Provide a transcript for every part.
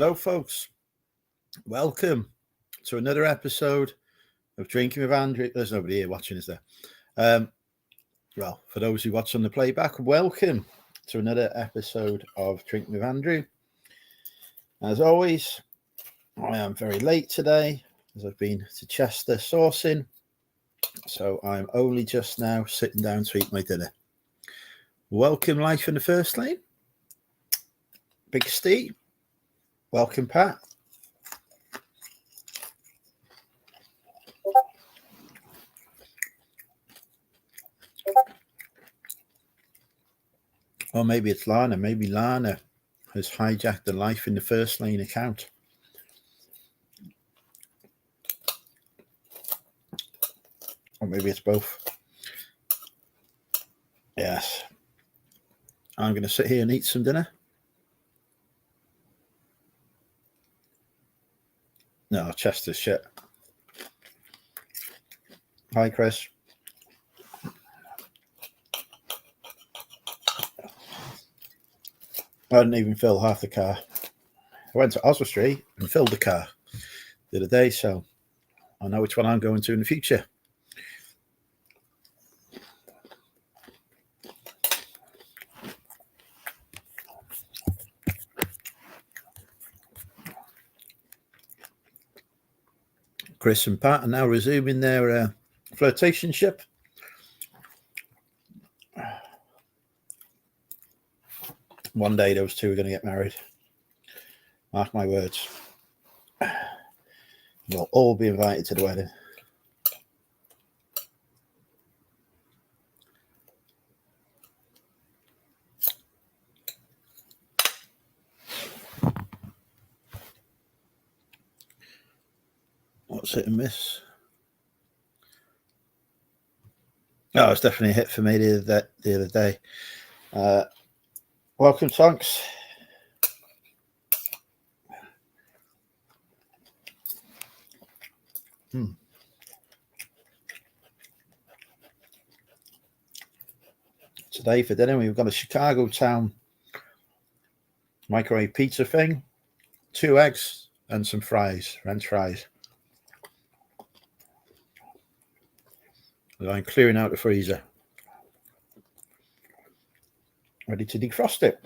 Hello, folks. Welcome to another episode of Drinking with Andrew. There's nobody here watching, is there? Well, for those who watch on the playback, welcome to another episode of Drinking with Andrew. As always, I am very late today as I've been to Chester sourcing, so I'm only just now sitting down to eat my dinner. Welcome, Life in the First Lane. Big Steve. Welcome, Pat. Or maybe it's Lana. Maybe Lana has hijacked the Life in the First Lane account. Or maybe it's both. Yes. I'm going to sit here and eat some dinner. No, Chester's shit. Hi, Chris. I didn't even fill half the car. I went to Oswestry and filled the car the other day, so I know which one I'm going to in the future. Chris and Pat are now resuming their flirtationship. One day those two are going to get married. Mark my words. We'll all be invited to the wedding. What's hit and miss? Oh, it's definitely a hit for me the other day. Welcome, Tonks. Today for dinner, we've got a Chicago Town microwave pizza thing, 2 eggs and some fries, French fries. I'm clearing out the freezer, ready to defrost it.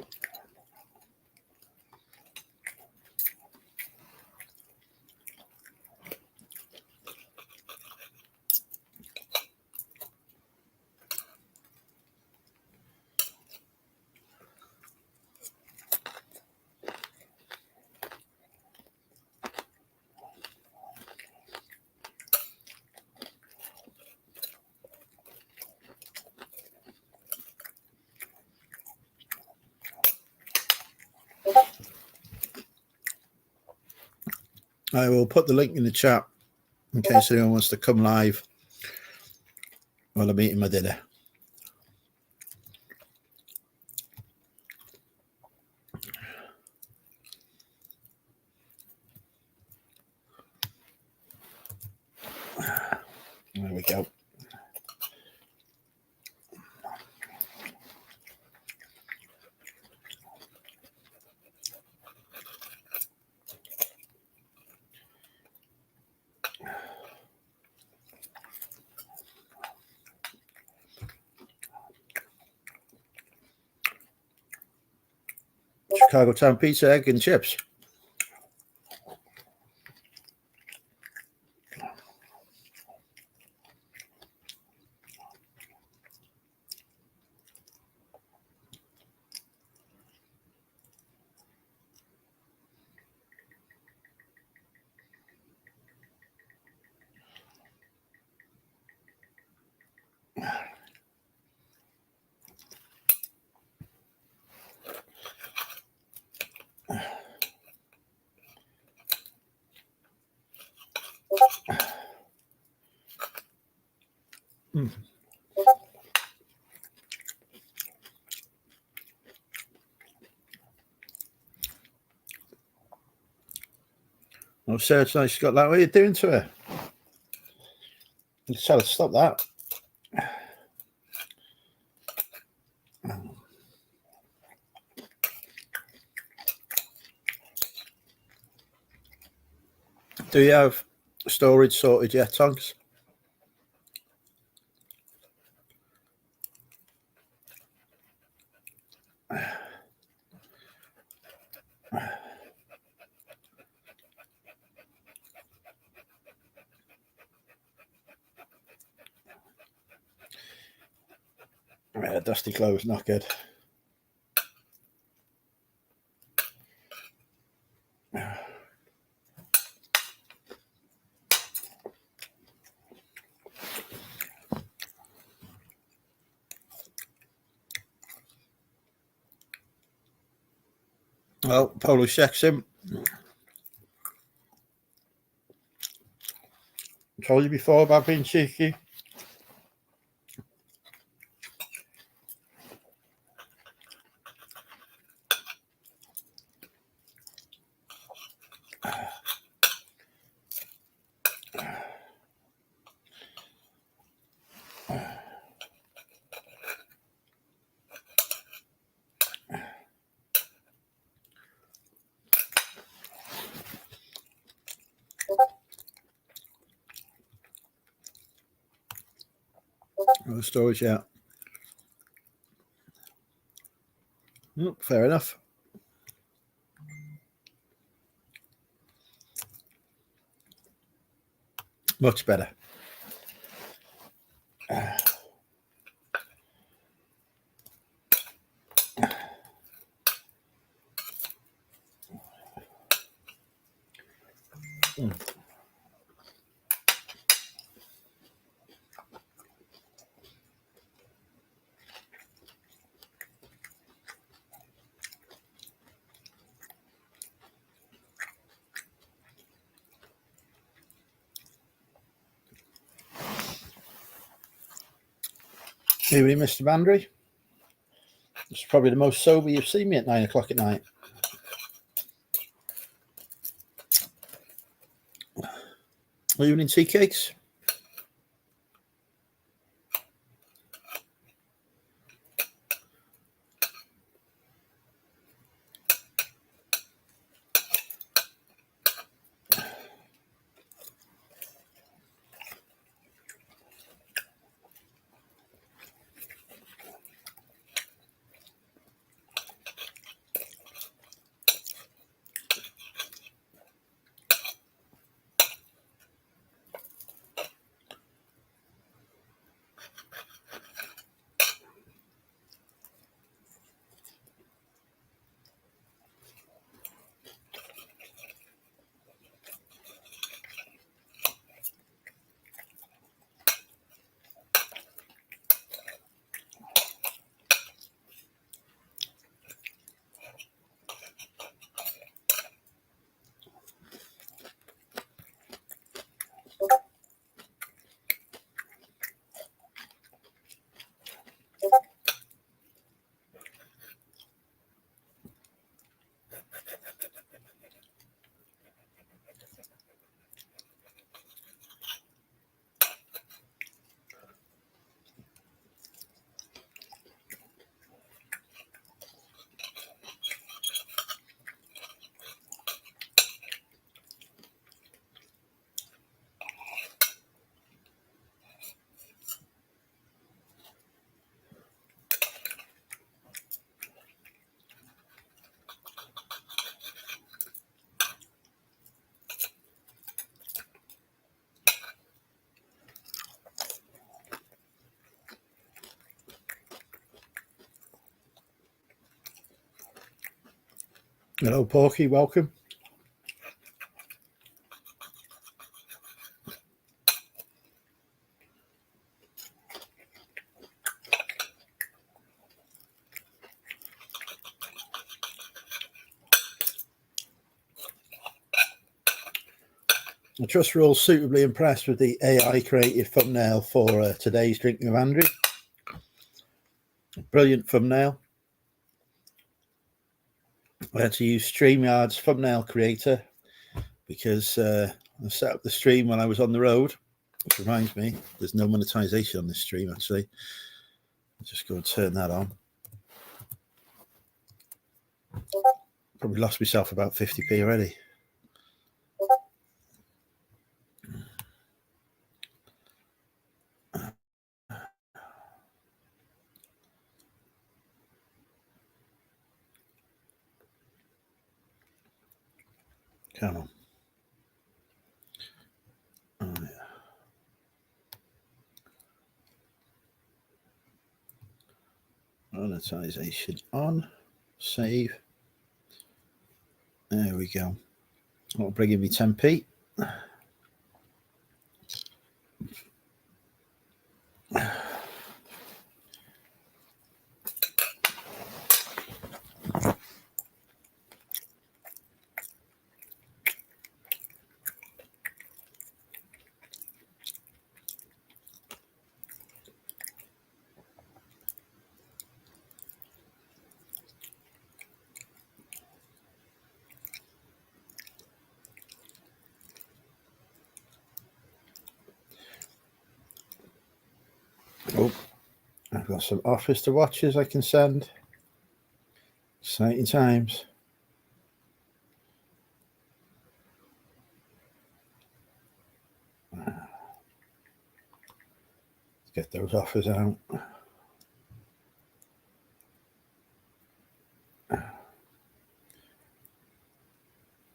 I will put the link in the chat in case anyone wants to come live while I'm eating my dinner. There we go. Chicago Town pizza, egg and chips. Oh, Sarah's nice. Got that. What are you doing to her? You tell her to stop that. Do you have storage sorted yet, Tonks? Yeah, dusty clothes, not good. Well, Polo checks him. I told you before about being cheeky. No storage yet. Fair enough. Much better. Evening, Mr. Bandry. It's probably the most sober you've seen me at 9 o'clock at night. Evening, tea cakes. Hello, Porky. Welcome. I trust we're all suitably impressed with the AI created thumbnail for today's Drinking with Andrew. Brilliant thumbnail. I had to use StreamYard's thumbnail creator because I set up the stream when I was on the road, which reminds me, there's no monetization on this stream actually. I'll just go and turn that on. Probably lost myself about 50p already. Come on. Oh, yeah. Monetization on. Save. There we go. That'll bring me 10p. Oh, I've got some offers to watches I can send. Exciting times. Let's get those offers out.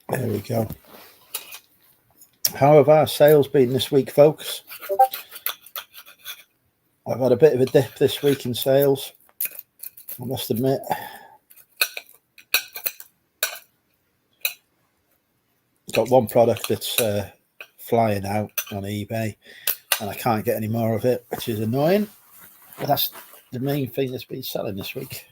There we go. How have our sales been this week, folks? I've had a bit of a dip this week in sales, I must admit. Got one product that's flying out on eBay and I can't get any more of it, which is annoying. But that's the main thing that's been selling this week.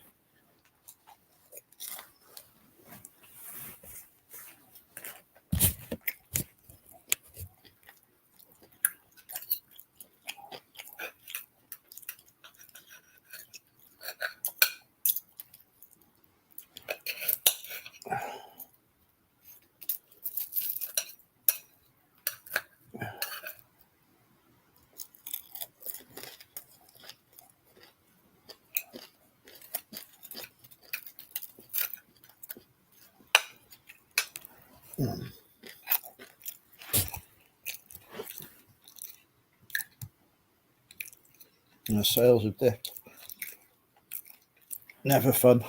And the sales have dipped. Never fun.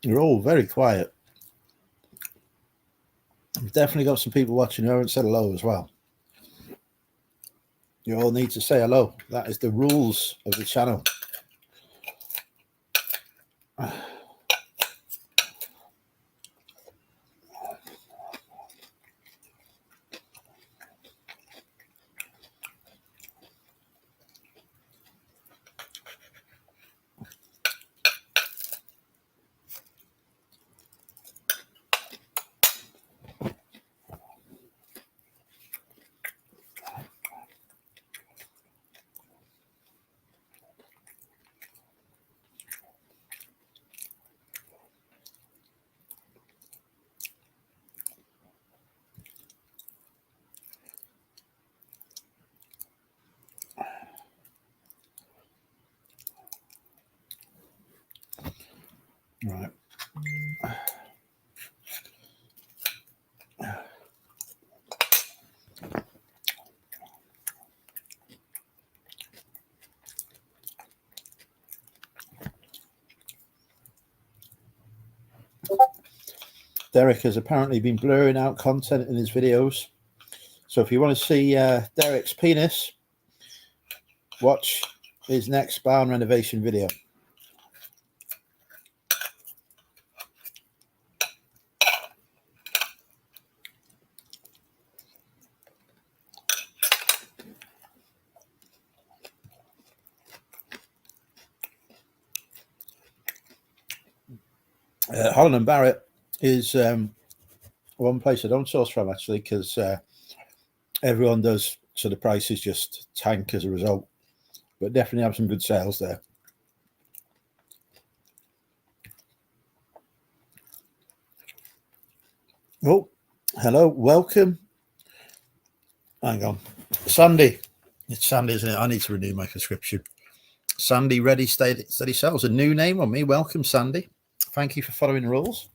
You're all very quiet. We've definitely got some people watching who haven't said hello as well. You all need to say hello. That is the rules of the channel. Right. Derek has apparently been blurring out content in his videos. So if you want to see Derek's penis, watch his next barn renovation video. Holland and Barrett is one place I don't source from, actually, because everyone does, so the prices just tank as a result. But definitely have some good sales there. Oh, hello, welcome. Hang on. Sandy. It's Sandy, isn't it? I need to renew my prescription. Sandy Ready Steady Sells, a new name on me. Welcome, Sandy. Thank you for following the rules.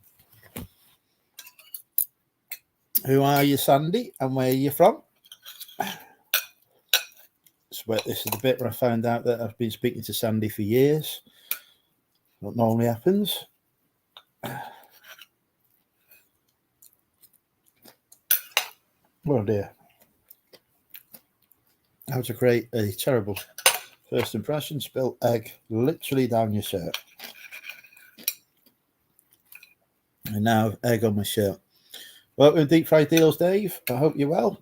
Who are you, Sandy, and where are you from? So this is the bit where I found out that I've been speaking to Sandy for years. What normally happens. Oh dear. How to create a terrible first impression. Spill egg literally down your shirt. And now egg on my shirt. Welcome to Deep Fried Deals, Dave. I hope you're well.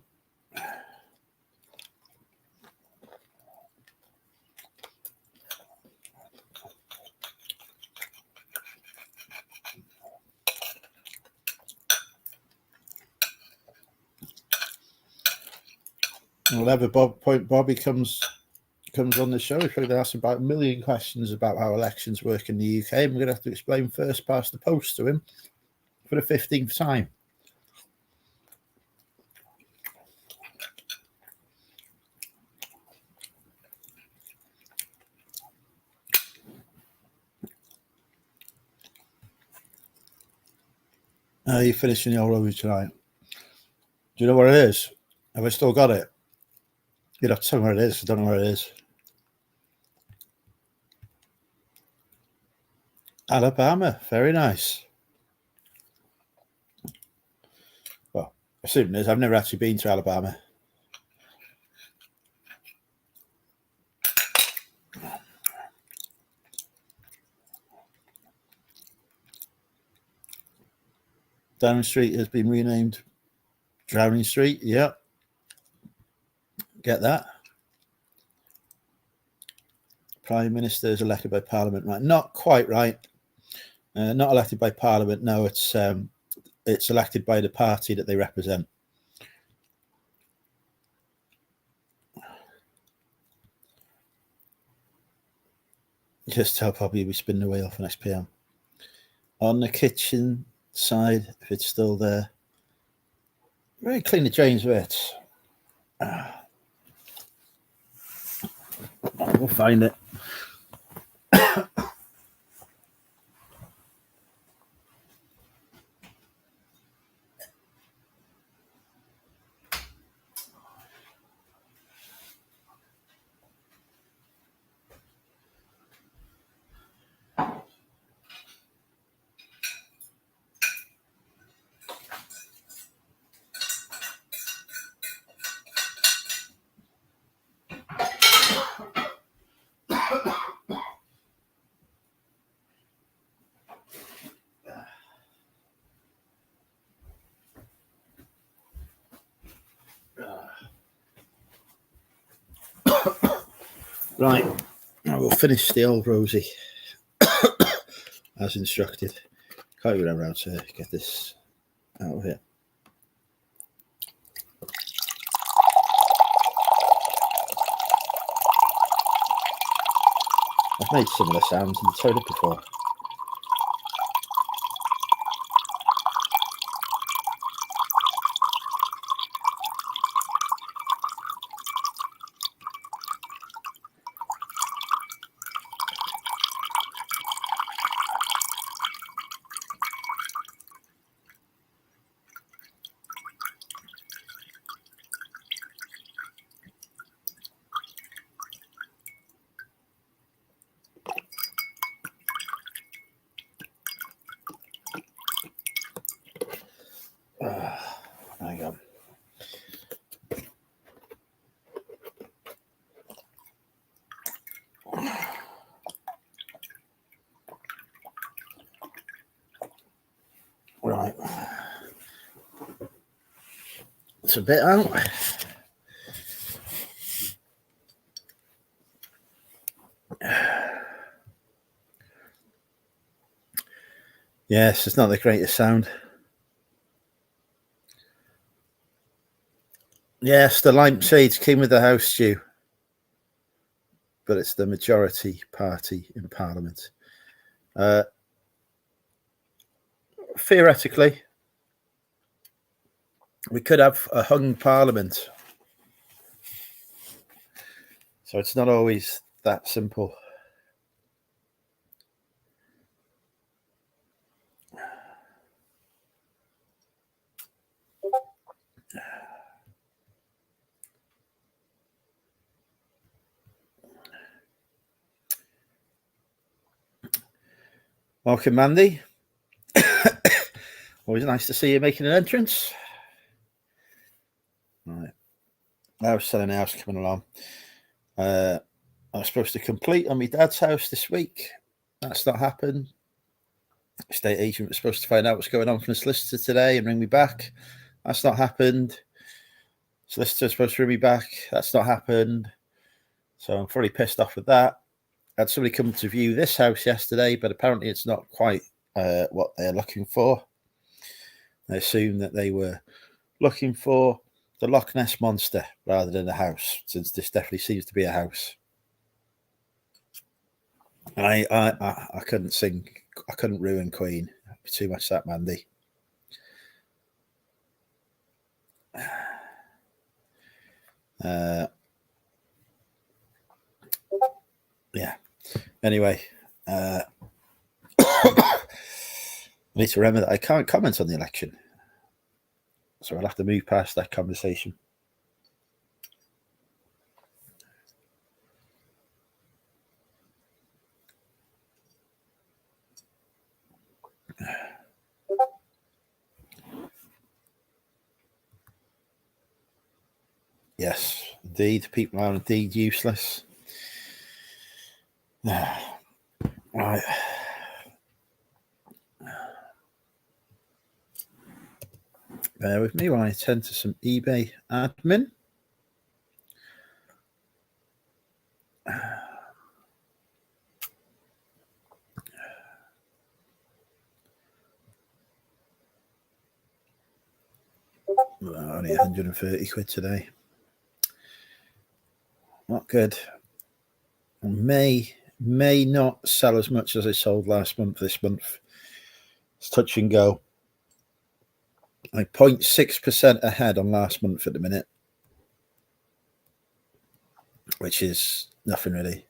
Whenever Bobby comes on the show, he's probably asked about a million questions about how elections work in the UK. And we're going to have to explain first past the post to him for the 15th time. You're finishing your rubbish tonight. Do you know where it is? Have I still got it? You'd have to tell me where it is. I don't know where it is. Alabama. Very nice. Well, I assume it is. I've never actually been to Alabama. Downing Street has been renamed Drowning Street. Yep. Get that. Prime Minister is elected by Parliament. Right. Not quite right. Not elected by Parliament. No, it's elected by the party that they represent. Just tell Bobby we spin the wheel for next PM. On the kitchen side, if it's still there. Very clean the drains with it. We'll find it. Right, I will finish the old Rosie as instructed. Can't even remember how to get this out of here. I've made similar sounds in the toilet before. Hang on. Right. It's a bit out. Yes, it's not the greatest sound. Yes, the lampshades came with the house, Stu, but it's the majority party in Parliament. Theoretically, we could have a hung Parliament. So it's not always that simple. Welcome, Mandy. Always nice to see you making an entrance. Right. I was selling a house coming along. I was supposed to complete on my dad's house this week. That's not happened. Estate agent was supposed to find out what's going on from the solicitor today and ring me back. That's not happened. Solicitor's supposed to ring me back. That's not happened. So I'm pretty pissed off with that. I had somebody come to view this house yesterday, but apparently it's not quite what they're looking for. I assume that they were looking for the Loch Ness Monster rather than a house, since this definitely seems to be a house. I couldn't sing. I couldn't ruin Queen. Too much that, Mandy. Yeah. Anyway, I need to remember that I can't comment on the election, so I'll have to move past that conversation. Yes, indeed. People are indeed useless. Right. Bear with me while I attend to some eBay admin. Well, only 130 quid today. Not good. May not sell as much as I sold last month. This month it's touch and go. I'm 0.6% ahead on last month at the minute, which is nothing really.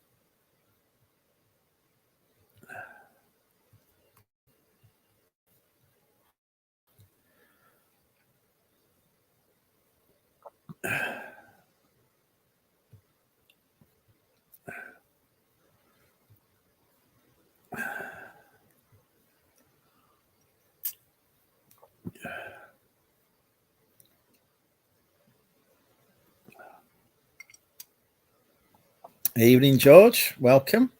Evening, George. Welcome.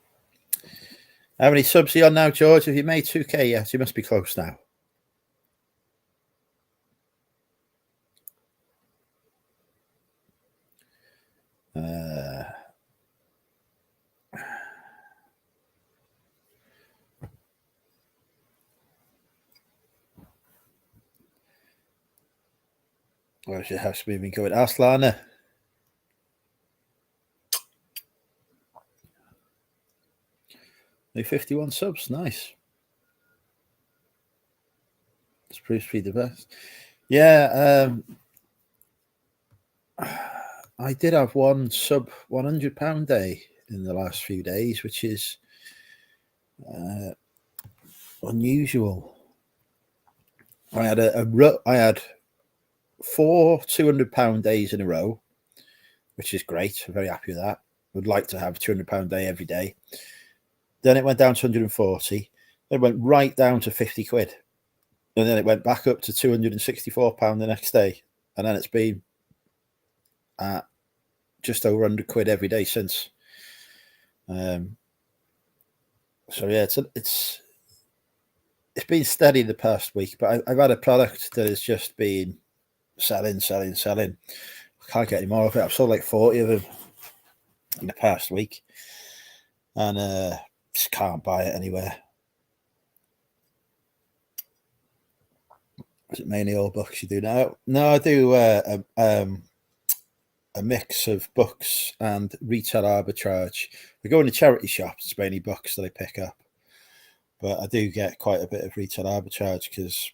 How many subs are you on now, George? Have you made 2K yet? You must be close now. Where's your house moving going? Aslana. New 51 subs. Nice. It's proves to be the best. Yeah. I did have one sub £100 day in the last few days, which is unusual. I had 4 £200 days in a row, which is great. I'm very happy with that. Would like to have £200 day every day. Then it went down to 140. Then it went right down to 50 quid. And then it went back up to £264 the next day. And then it's been at just over 100 quid every day since. So yeah, it's been steady the past week, but I've had a product that has just been selling. I can't get any more of it. I've sold like 40 of them in the past week, and just can't buy it anywhere. Is it mainly all books you do now? No, I do a mix of books and retail arbitrage. I go into charity shops, it's mainly books that I pick up. But I do get quite a bit of retail arbitrage because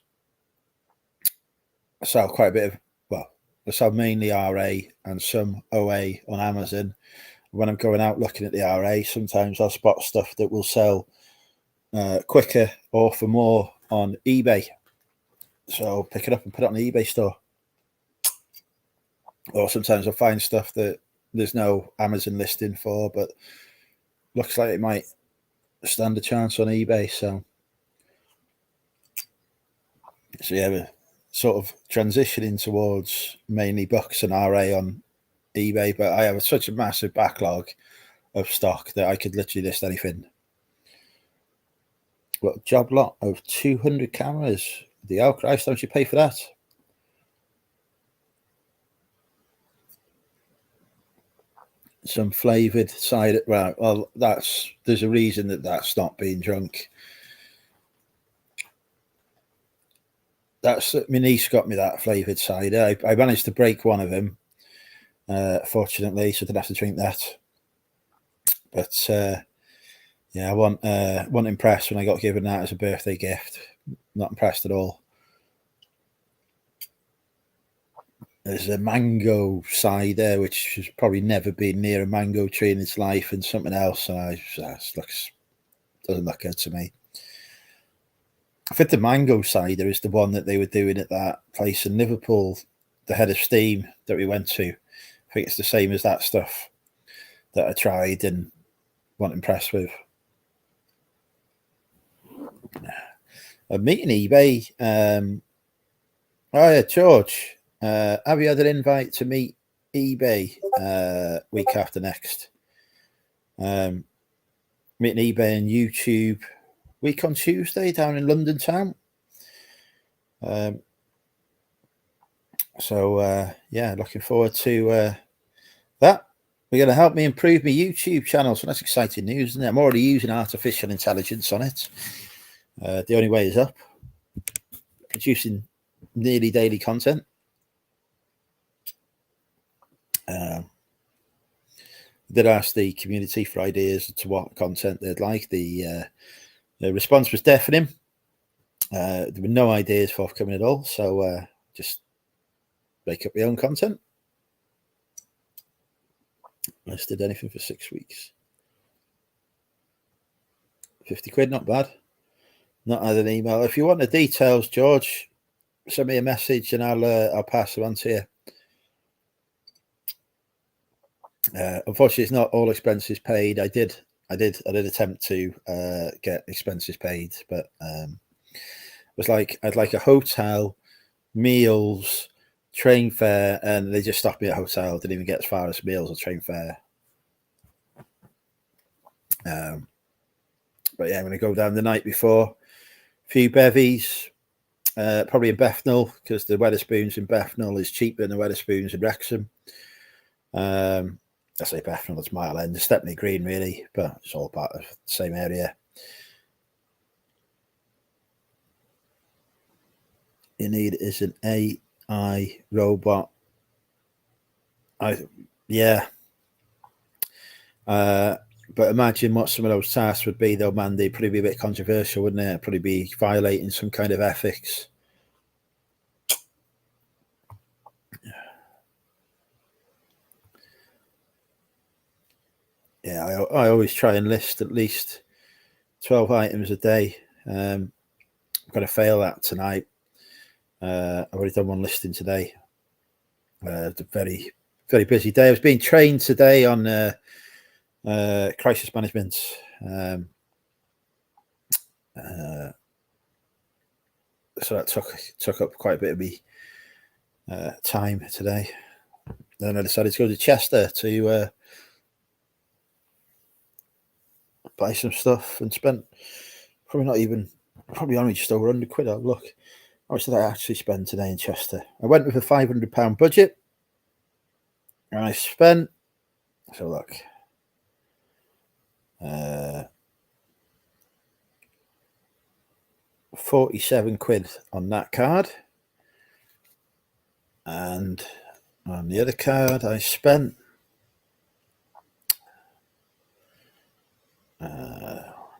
I sell quite a bit of, well, I sell mainly RA and some OA on Amazon. When I'm going out looking at the RA, sometimes I'll spot stuff that will sell quicker or for more on eBay. So I'll pick it up and put it on the eBay store. Or sometimes I'll find stuff that there's no Amazon listing for, but looks like it might stand a chance on eBay. So yeah, we're sort of transitioning towards mainly books and RA on eBay, but I have such a massive backlog of stock that I could literally list anything. What, job lot of 200 cameras? The hell, Christ, don't you pay for that? Some flavoured cider. Well, there's a reason that's not being drunk. My niece got me that flavoured cider. I managed to break one of them, fortunately, so I didn't have to drink that. But yeah, I wasn't impressed when I got given that as a birthday gift. Not impressed at all. There's a mango cider, which has probably never been near a mango tree in its life, and something else. And doesn't look good to me. I think the mango cider is the one that they were doing at that place in Liverpool, the Head of Steam that we went to. I think it's the same as that stuff that I tried and wasn't impressed with. I'm meeting eBay. Oh yeah, George. Have you had an invite to meet eBay week after next? Meeting eBay and YouTube week on Tuesday down in London town. So yeah, looking forward to that. We're going to help me improve my YouTube channel, so that's exciting news, isn't it? I'm already using artificial intelligence on it. The only way is up. Producing nearly daily content. Did ask the community for ideas to what content they'd like. The response was deafening. There were no ideas forthcoming at all, so just make up my own content. Listed anything for 6 weeks. 50 quid, not bad. Not had an email. If you want the details, George, send me a message and I'll pass them on to you. Unfortunately, it's not all expenses paid. I did attempt to get expenses paid, but it was like I'd like a hotel, meals, train fare, and they just stopped me at hotel. Didn't even get as far as meals or train fare. But yeah, I'm going to go down the night before. A few bevies, probably in Bethnal, because the Wetherspoons in Bethnal is cheaper than the Wetherspoons in Wrexham. I say Bethnal, it's Mile End, Stepney Green, really, but it's all part of the same area. You need is an AI robot. Yeah. But imagine what some of those tasks would be, though, man. They'd probably be a bit controversial, wouldn't it? Probably be violating some kind of ethics. Yeah, I always try and list at least 12 items a day. I'm going to fail that tonight. I've already done one listing today. It's a very, very busy day. I was being trained today on crisis management. So that took up quite a bit of me time today. Then I decided to go to Chester to buy some stuff and spent probably only just over 100 quid. I'll look. How much did I actually spend today in Chester? I went with a £500 budget and I spent, so look, 47 quid on that card. And on the other card, I spent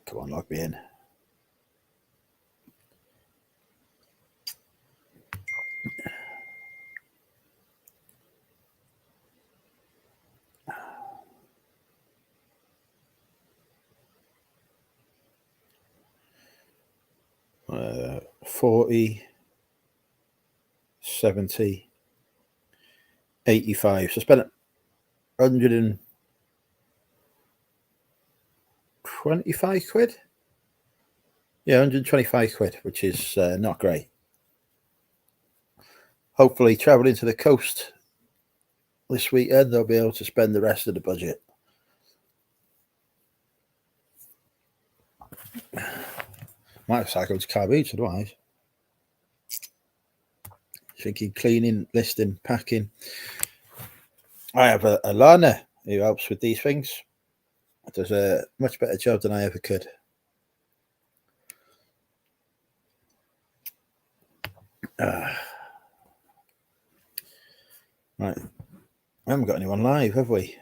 come on, log me in. Uh, 40, 70, 85. So I spent 125 quid. Yeah, 125 quid, which is not great. Hopefully, traveling to the coast this weekend, they'll be able to spend the rest of the budget. Might have to go to Car Beach otherwise. Thinking cleaning, listing, packing. I have a learner who helps with these things. Does a much better job than I ever could. Right. We haven't got anyone live, have we?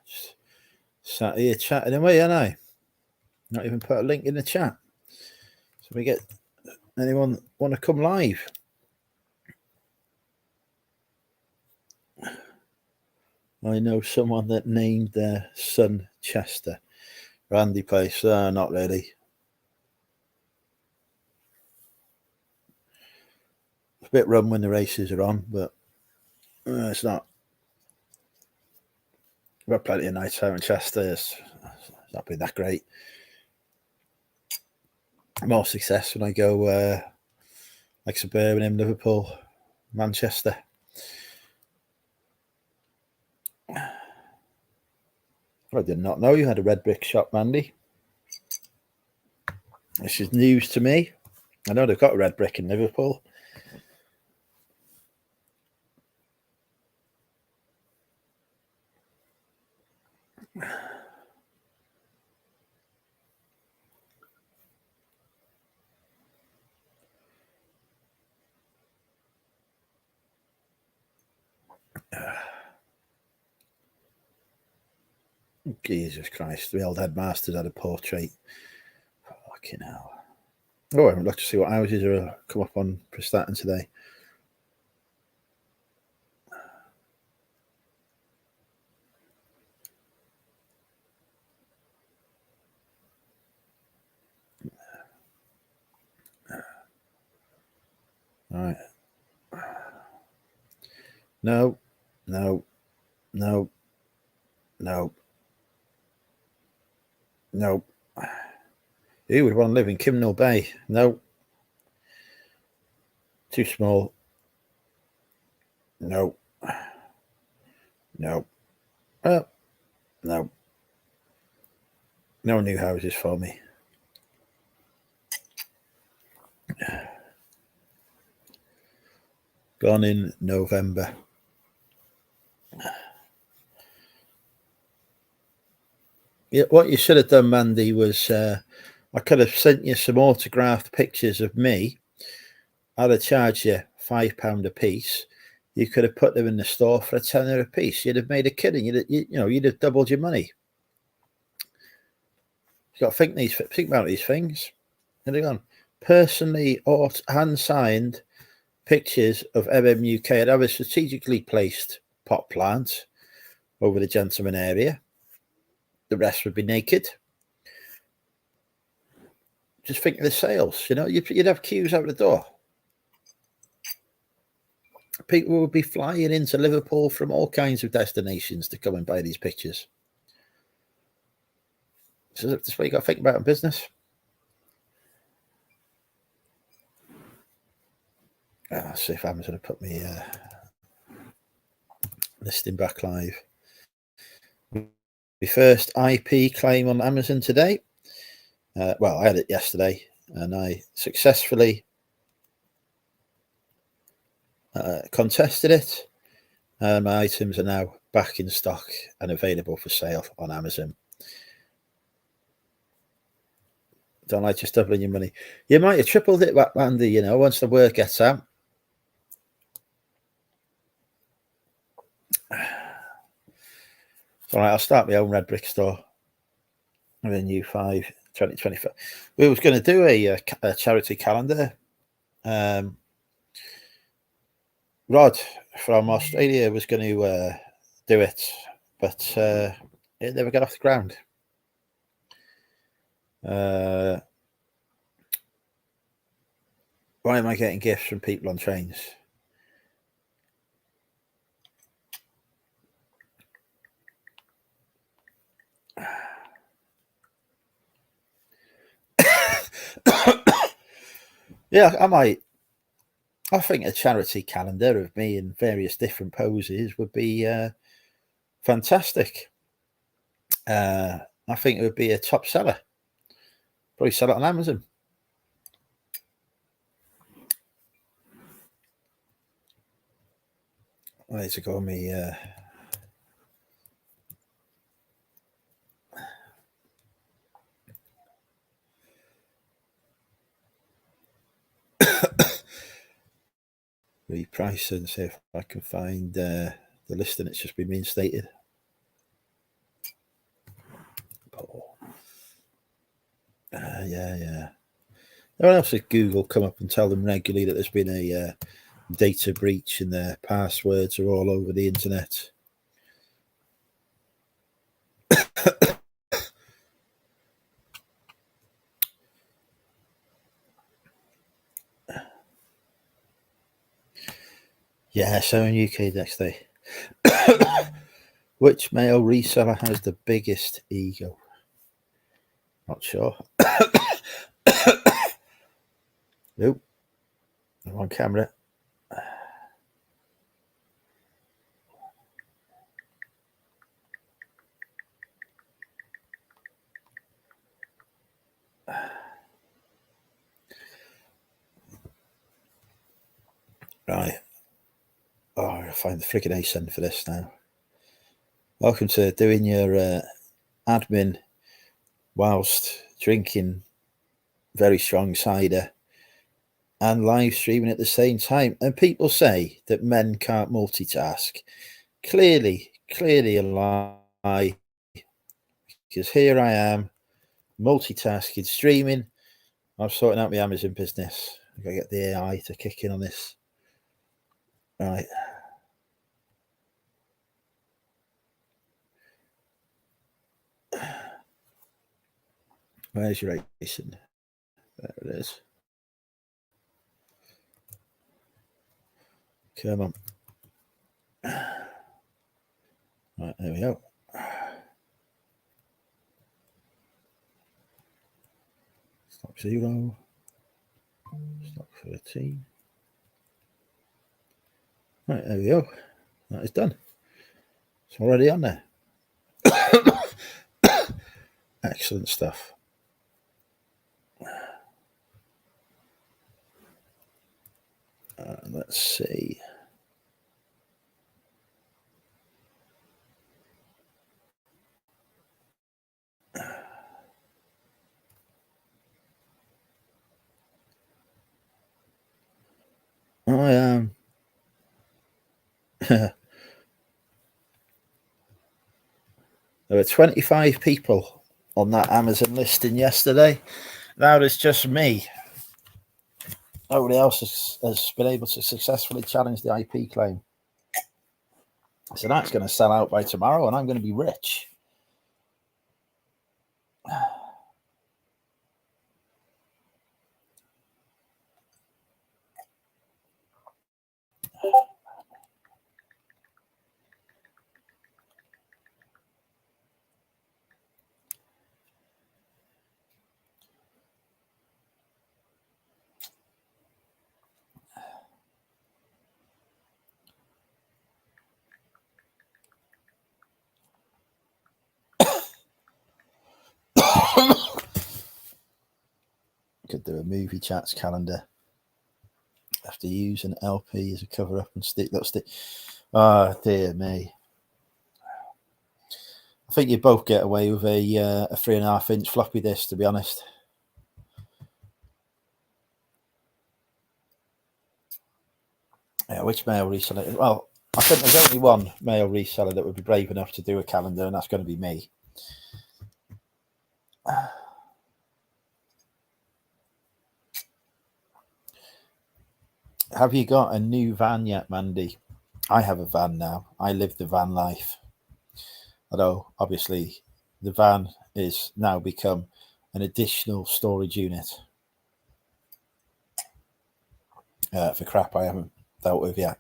Just sat here chatting away, haven't I? Not even put a link in the chat. So we get anyone want to come live? I know someone that named their son Chester. Randy Place. Not really. It's a bit run when the races are on, but it's not. We've got plenty of nights out in Chester. It's not been that great. More success when I go like Birmingham, Liverpool, Manchester. I did not know you had a red brick shop, Mandy. This is news to me. I know they've got a red brick in Liverpool. Jesus Christ, the old headmaster's had a portrait. Fucking hell. Oh, I haven't looked to see what houses are come up on Prestatyn today. All right. No. Who would want to live in Kimnell Bay? No. Too small. No. No. No. No new houses for me. Gone in November. Yeah, what you should have done, Mandy, was I could have sent you some autographed pictures of me. I'd have charged you £5 a piece. You could have put them in the store for £10 a piece. You'd have made a killing. You'd have doubled your money. You've got to think about these things. And they're gone. Personally or hand signed pictures of MMUK. I'd have a strategically placed pot plant over the gentleman area. The rest would be naked. Just think of the sales. You'd have queues out the door. People would be flying into Liverpool from all kinds of destinations to come and buy these pictures. So that's what you got to think about in business. Let's see if Amazon will put me listing back live. The first IP claim on Amazon today. Well, I had it yesterday, and I successfully contested it. My items are now back in stock and available for sale on Amazon. Don't like just doubling your money. You might have tripled it back, Andy, you know, once the word gets out. All right, I'll start my own red brick store in U5 2025. We was going to do a charity calendar. Rod from Australia was going to do it, but it never got off the ground. Why am I getting gifts from people on trains? Yeah, I think a charity calendar of me in various different poses would be fantastic. I think it would be a top seller. Probably sell it on Amazon. I need to go on me. Reprice and see if I can find the listing. It's just been reinstated. Yeah. Everyone else at Google come up and tell them regularly that there's been a data breach and their passwords are all over the internet. Yeah, so in UK next day. Which male reseller has the biggest ego? Not sure. Nope. I'm on camera. Right. Oh, I'll find the freaking ASIN for this now. Welcome to doing your admin whilst drinking very strong cider and live streaming at the same time. And people say that men can't multitask. Clearly a lie. Because here I am, multitasking, streaming. I'm sorting out my Amazon business. I've got to get the AI to kick in on this. Right. Where's your ASIN? There it is. Come on. Right, there we go. Stock 0. Stock 13. Right, there we go. That is done. It's already on there. Excellent stuff. Let's see. I am. There were 25 people on that Amazon listing yesterday. Now it's just me. Nobody else has been able to successfully challenge the IP claim. So that's going to sell out by tomorrow and I'm going to be rich. Could do a movie chats calendar. Have to use an LP as a cover up and stick. Oh dear me. I think you both get away with a 3.5 inch floppy disk, to be honest. Yeah, which male reseller? Well, I think there's only one male reseller that would be brave enough to do a calendar, and that's going to be me. Have you got a new van yet, Mandy? I have a van now. I live the van life. Although, obviously, the van is now become an additional storage unit for crap I haven't dealt with yet.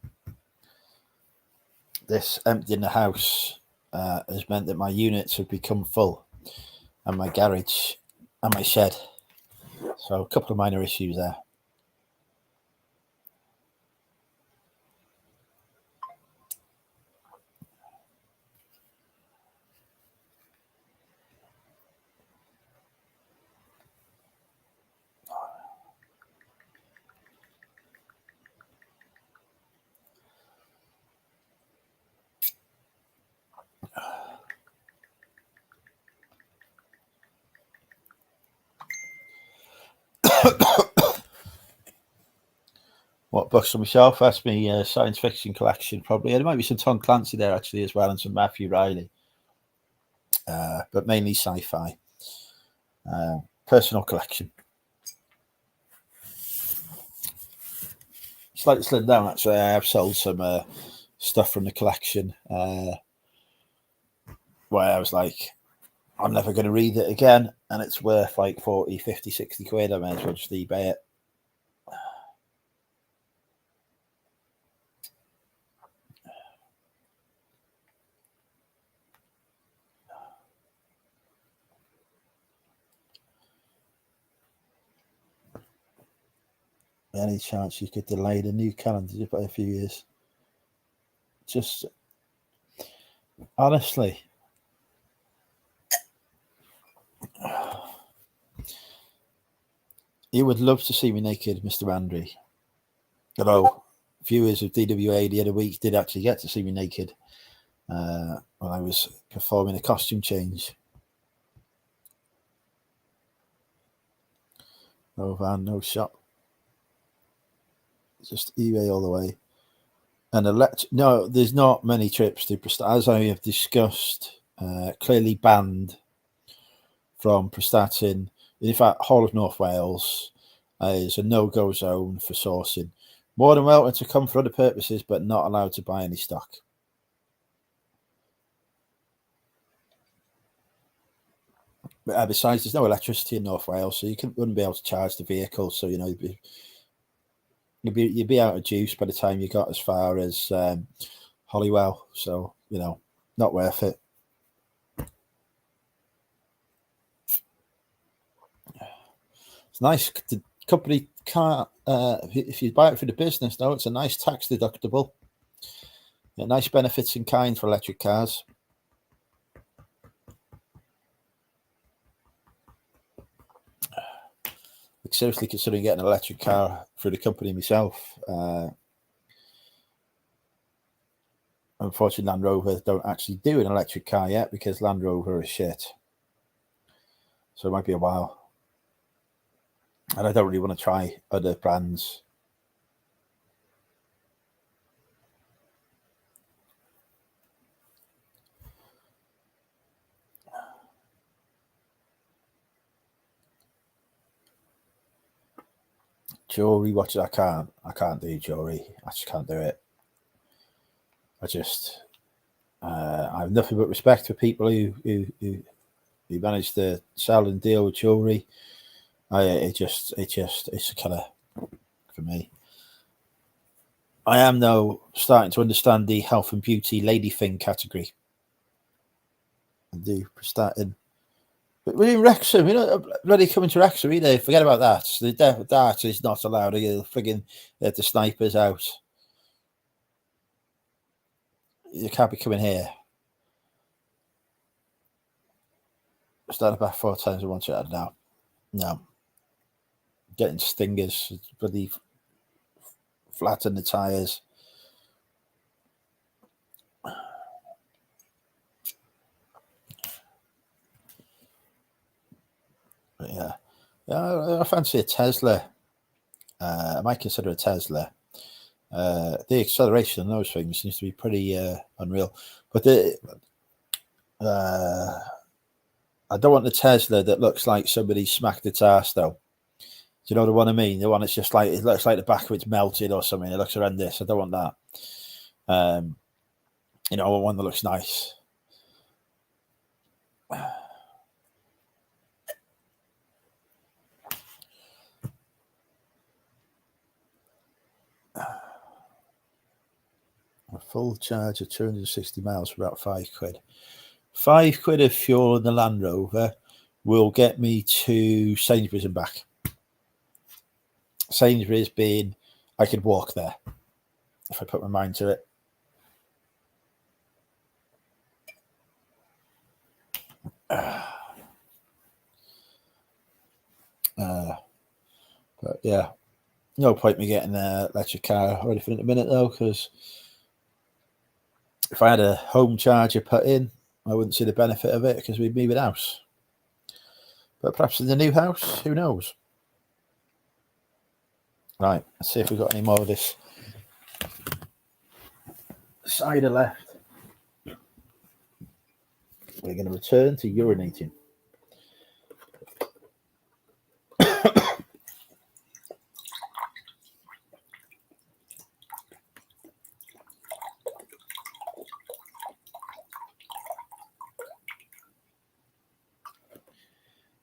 This emptying the house has meant that my units have become full, and my garage and my shed. So a couple of minor issues there. What books on my shelf? That's me science fiction collection, probably. There might be some Tom Clancy there actually as well, and some Matthew Riley, but mainly sci-fi. Personal collection. Slightly slimmed down actually. I have sold some stuff from the collection where I was like, I'm never going to read it again, and it's worth like 40, 50, 60 quid. I may as well just eBay it. Any chance you could delay the new calendar just by a few years? Just honestly, you would love to see me naked, Mr. Andrew. Although viewers of DWA the other week did actually get to see me naked when I was performing a costume change. No van, no shop. Just eBay all the way. And no, there's not many trips to Prestatyn, as I have discussed, clearly banned from Prestatyn. In fact, whole of North Wales is a no-go zone for sourcing. More than welcome to come for other purposes, but not allowed to buy any stock. But besides, there's no electricity in North Wales, so you wouldn't be able to charge the vehicle. So you'd be out of juice by the time you got as far as Holywell. So not worth it. It's nice. The company can't. If you buy it for the business, though, it's a nice tax deductible. Nice benefits in kind for electric cars. Like, seriously considering getting an electric car through the company myself. Unfortunately, Land Rover don't actually do an electric car yet because Land Rover is shit. So it might be a while. And I don't really want to try other brands. Jewelry watches, I can't do jewelry. I just can't do it. I have nothing but respect for people who manage to sell and deal with jewelry. It's a killer for me. I am though starting to understand the health and beauty lady thing category. I do Prestatyn. But we're in Wrexham, bloody coming to Wrexham either. Forget about that. That is not allowed. They'll frigging let the snipers out. You can't be coming here. Started about 4 times a month. No. Getting stingers, bloody flatten the tires. But yeah, I fancy a Tesla. I might consider a Tesla. the acceleration on those things seems to be pretty unreal. But I don't want the Tesla that looks like somebody smacked its ass, though. Do you know the one I mean? The one that's just like, it looks like the back of it's melted or something. It looks horrendous. I don't want that. I want one that looks nice. A full charge of 260 miles for about £5. £5 of fuel in the Land Rover will get me to Sainsbury's and back. Sainsbury's being, I could walk there if I put my mind to it. But yeah, no point me getting an electric car or anything at the minute, though, because if I had a home charger put in, I wouldn't see the benefit of it because we'd move it house. But perhaps in the new house, who knows? Right, let's see if we've got any more of this cider left. We're going to return to urinating.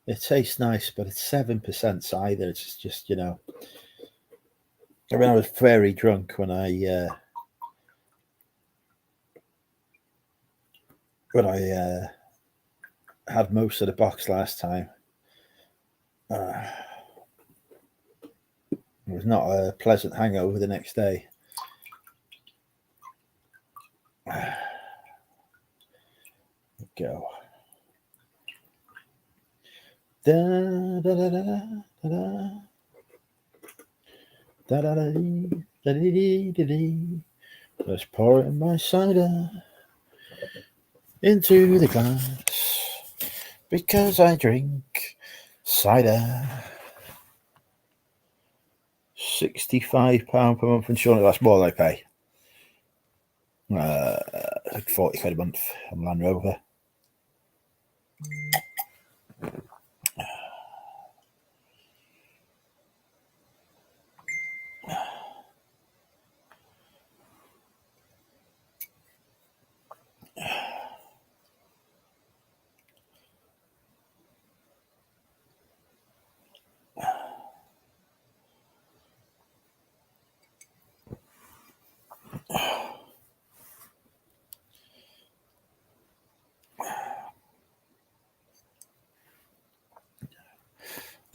It tastes nice, but it's 7% cider. It's just, I mean, I was very drunk when I had most of the box last time. It was not a pleasant hangover the next day. Go. Da, da, da, da, da, da. Da, da, da, dee, da, dee, dee, dee, dee. Let's pour in my cider into the glass because I drink cider. £65 per month insurance. That's more than I pay. Like £40 a month on Land Rover.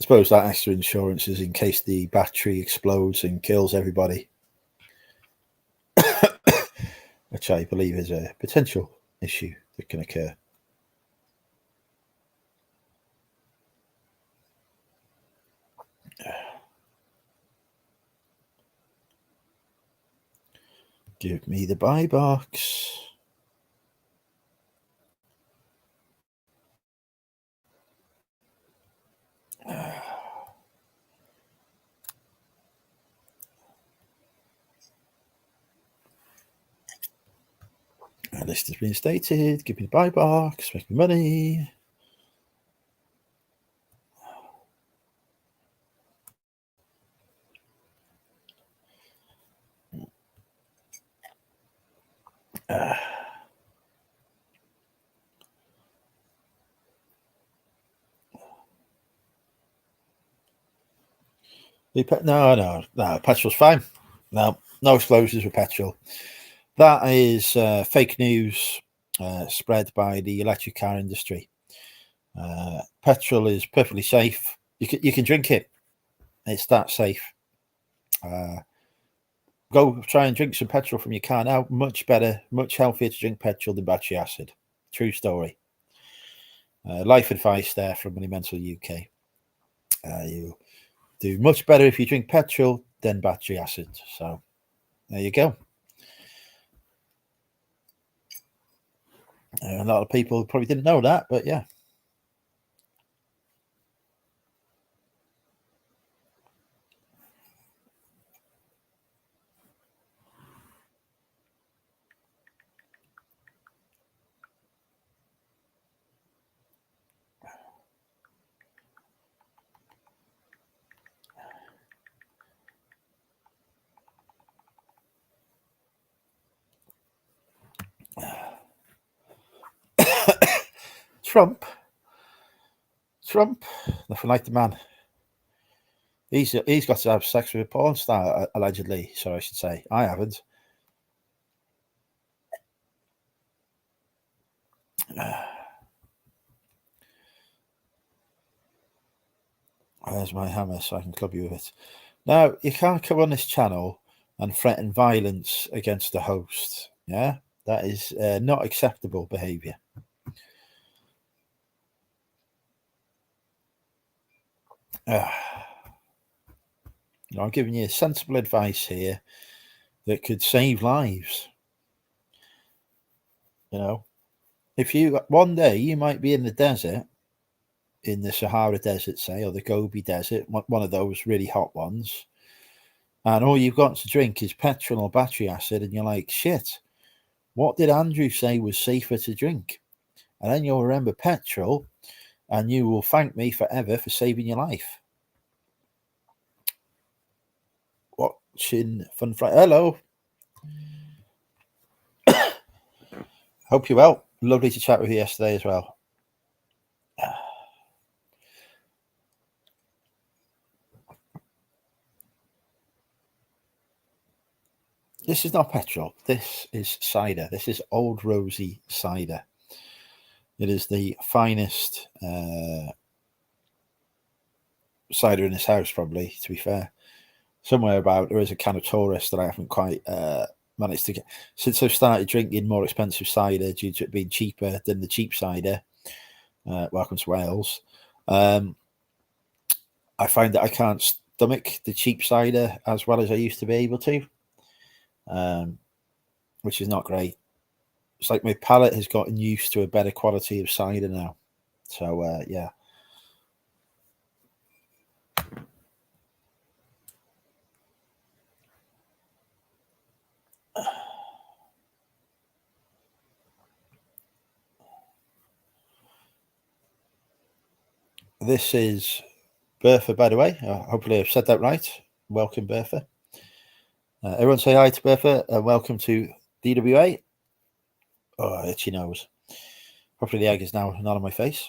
I suppose that extra insurance is in case the battery explodes and kills everybody, which I believe is a potential issue that can occur. Give me the buy box. Our list has been stated. Give me the buy box. Make me money. No. Petrol's fine. No explosives with petrol. That is fake news spread by the electric car industry. Petrol is perfectly safe. You can drink it. It's that safe. Go try and drink some petrol from your car now. Much better, much healthier to drink petrol than battery acid. True story. Life advice there from Monumental UK. You do much better if you drink petrol than battery acid. So there you go. A lot of people probably didn't know that, but yeah. Trump, nothing like the man. He's got to have sex with a porn star, allegedly. So I should say. I haven't. Where's my hammer so I can club you with it? Now, you can't come on this channel and threaten violence against the host. Yeah, that is not acceptable behaviour. I'm giving you sensible advice here that could save lives. If you one day you might be in the desert, in the Sahara Desert, say, or the Gobi Desert, one of those really hot ones, and all you've got to drink is petrol or battery acid, and you're like, shit, what did Andrew say was safer to drink? And then you'll remember petrol, and you will thank me forever for saving your life. Watching Fun Friday. Hello. Hope you're well. Lovely to chat with you yesterday as well. This is not petrol. This is cider. This is Old Rosy cider. It is the finest cider in this house, probably, to be fair. Somewhere about there is a can of Taurus that I haven't quite managed to get. Since I've started drinking more expensive cider due to it being cheaper than the cheap cider, welcome to Wales, I find that I can't stomach the cheap cider as well as I used to be able to, which is not great. It's like my palate has gotten used to a better quality of cider now. So, yeah. This is Bertha, by the way. Hopefully I've said that right. Welcome, Bertha. Everyone say hi to Bertha and welcome to DWA. Oh, itchy nose. Hopefully the egg is now not on my face.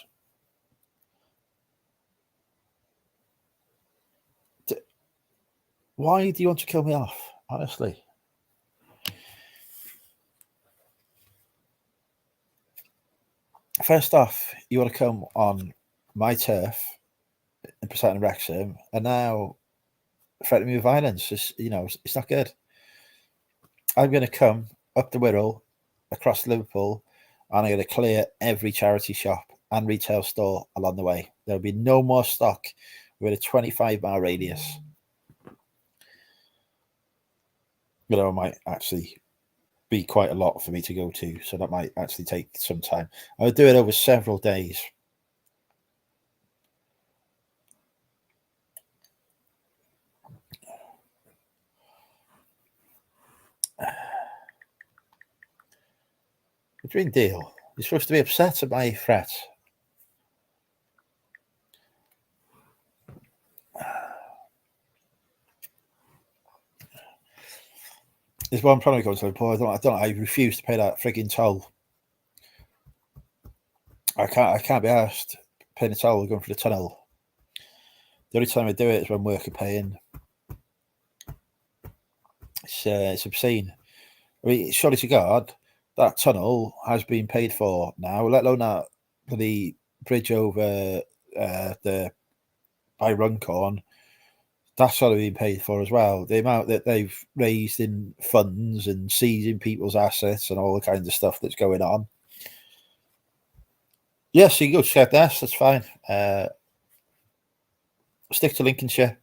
Why do you want to kill me off? Honestly. First off, you want to come on my turf in Presenting Wrexham, and now threatening me with violence. It's not good. I'm going to come up the Wirral, across Liverpool, and I'm going to clear every charity shop and retail store along the way. There'll be no more stock within a 25-mile radius. It might actually be quite a lot for me to go to, so that might actually take some time. I'll do it over several days. What do you mean deal? You're supposed to be upset at my threat. There's one problem going to Liverpool. I refuse to pay that frigging toll. I can't be asked paying a toll going for the tunnel. The only time I do it is when work are paying. It's obscene. I mean, surely to God, that tunnel has been paid for now, let alone that the bridge over by Runcorn. That's already been paid for as well. The amount that they've raised in funds and seizing people's assets and all the kinds of stuff that's going on. Yes, you can go to Skegness, that's fine. Stick to Lincolnshire.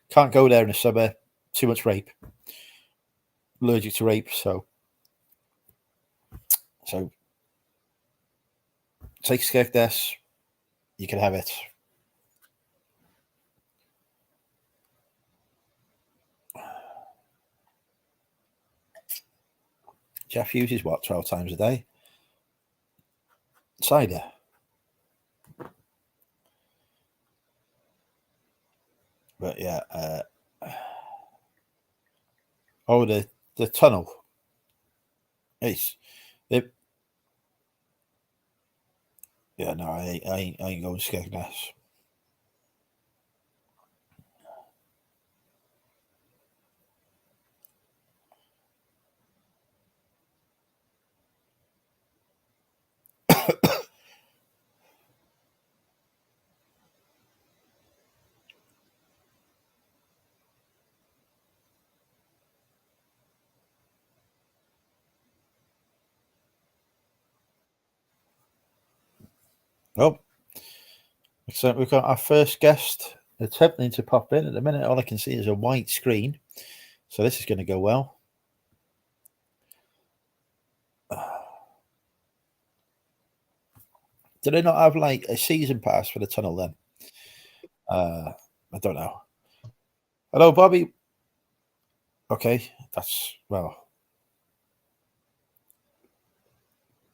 Can't go there in the summer. Too much rape. Allergic to rape, so take Skegness. You can have it. Jeff uses what, 12 times a day? Cider. But yeah, the tunnel. Yeah, no, I ain't going Skegness. Oh, so we've got our first guest attempting to pop in. At the minute, all I can see is a white screen. So this is going to go well. Do they not have like a season pass for the tunnel then? I don't know. Hello, Bobby. Okay, that's well.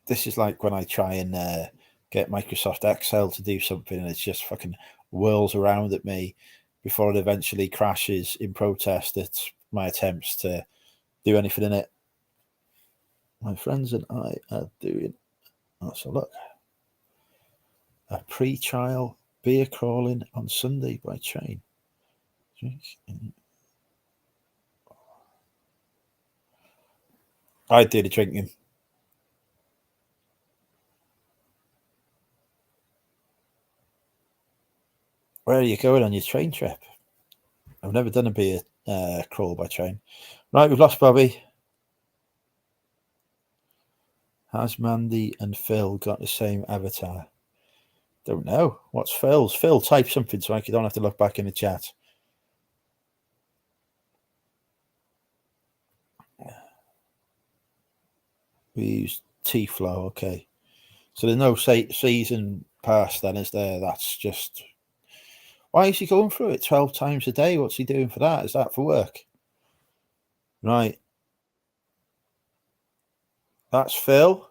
This is like when I try and get Microsoft Excel to do something, and it's just fucking whirls around at me before it eventually crashes in protest at my attempts to do anything in it. My friends and I are doing. Let's have a look. A pre-trial beer crawling on Sunday by train. I do the drinking. Where are you going on your train trip? I've never done a beer crawl by train. Right, we've lost Bobby. Has Mandy and Phil got the same avatar? Don't know. What's Phil's? Phil, type something so I don't have to look back in the chat. We use T-Flow, okay. So there's no season pass then, is there? That's just... Why is he going through it 12 times a day? What's he doing for that? Is that for work? Right. That's Phil.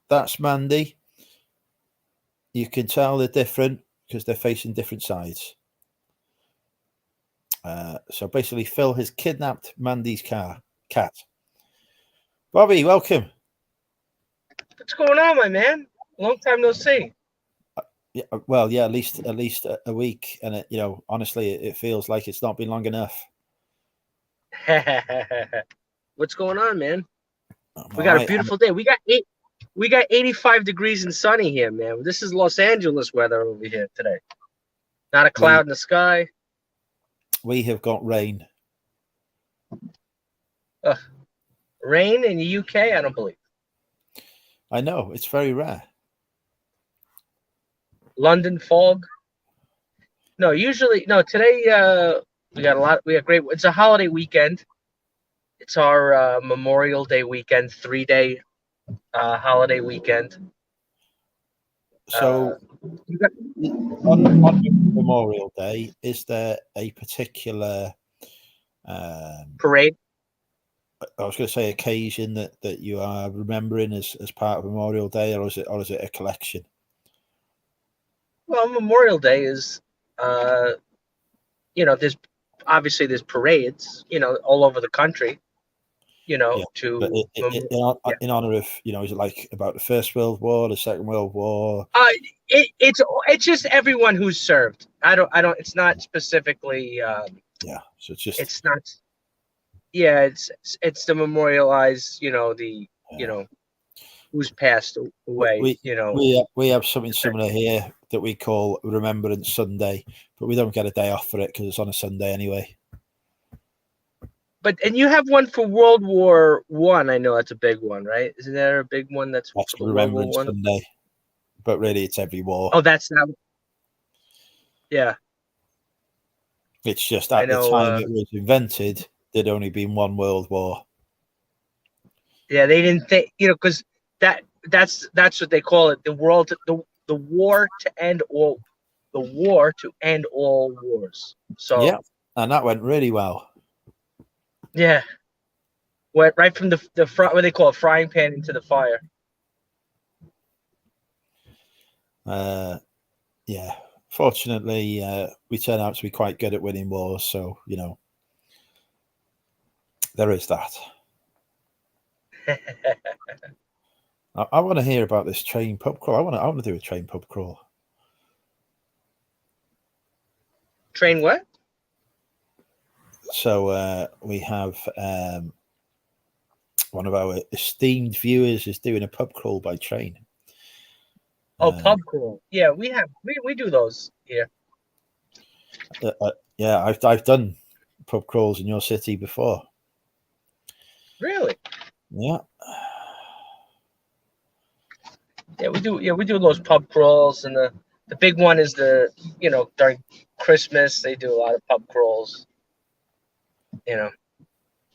That's Mandy. You can tell they're different because they're facing different sides. So basically, Phil has kidnapped Mandy's cat. Bobby, welcome. What's going on, my man? Long time no see. Yeah, well, yeah, at least a week, and it, honestly, it feels like it's not been long enough. What's going on, man? We got a beautiful day. We got 85 degrees and sunny here, man. This is Los Angeles weather over here today. Not a cloud in the sky. We have got rain. Rain in the UK? I don't believe. I know, it's very rare. London fog? No, usually no. Today we got a lot. We got great. It's a holiday weekend. It's our Memorial Day weekend, 3-day holiday weekend. So, on Memorial Day, is there a particular parade? I was going to say occasion that you are remembering as part of Memorial Day, or is it a collection? Well, Memorial Day is, there's obviously there's parades, all over the country, in honor of, is it like about the First World War, the Second World War? It's just everyone who's served. I don't. It's not specifically. Yeah. So it's just. It's not. Yeah, it's to memorialize, who's passed away. We have something similar here that we call Remembrance Sunday, but we don't get a day off for it because it's on a Sunday anyway. And you have one for World War I. I know that's a big one, right? Isn't there a big one that's Remembrance Sunday? But really, it's every war. Oh, that's not. Yeah. It's just at the time it was invented, there'd only been one World War. Yeah, they didn't think, because that's what they call it. The war to end all wars. So yeah, and that went really well. Yeah, went right from the front, what they call it, frying pan into the fire. Yeah. Fortunately, we turn out to be quite good at winning wars, so there is that. I want to hear about this train pub crawl. I want to do a train pub crawl. Train what? So we have one of our esteemed viewers is doing a pub crawl by train. Oh, pub crawl. Yeah, we do those here. Yeah, I've done pub crawls in your city before. Really? Yeah. Yeah, we do. Yeah, we do those pub crawls, and the big one is during Christmas they do a lot of pub crawls.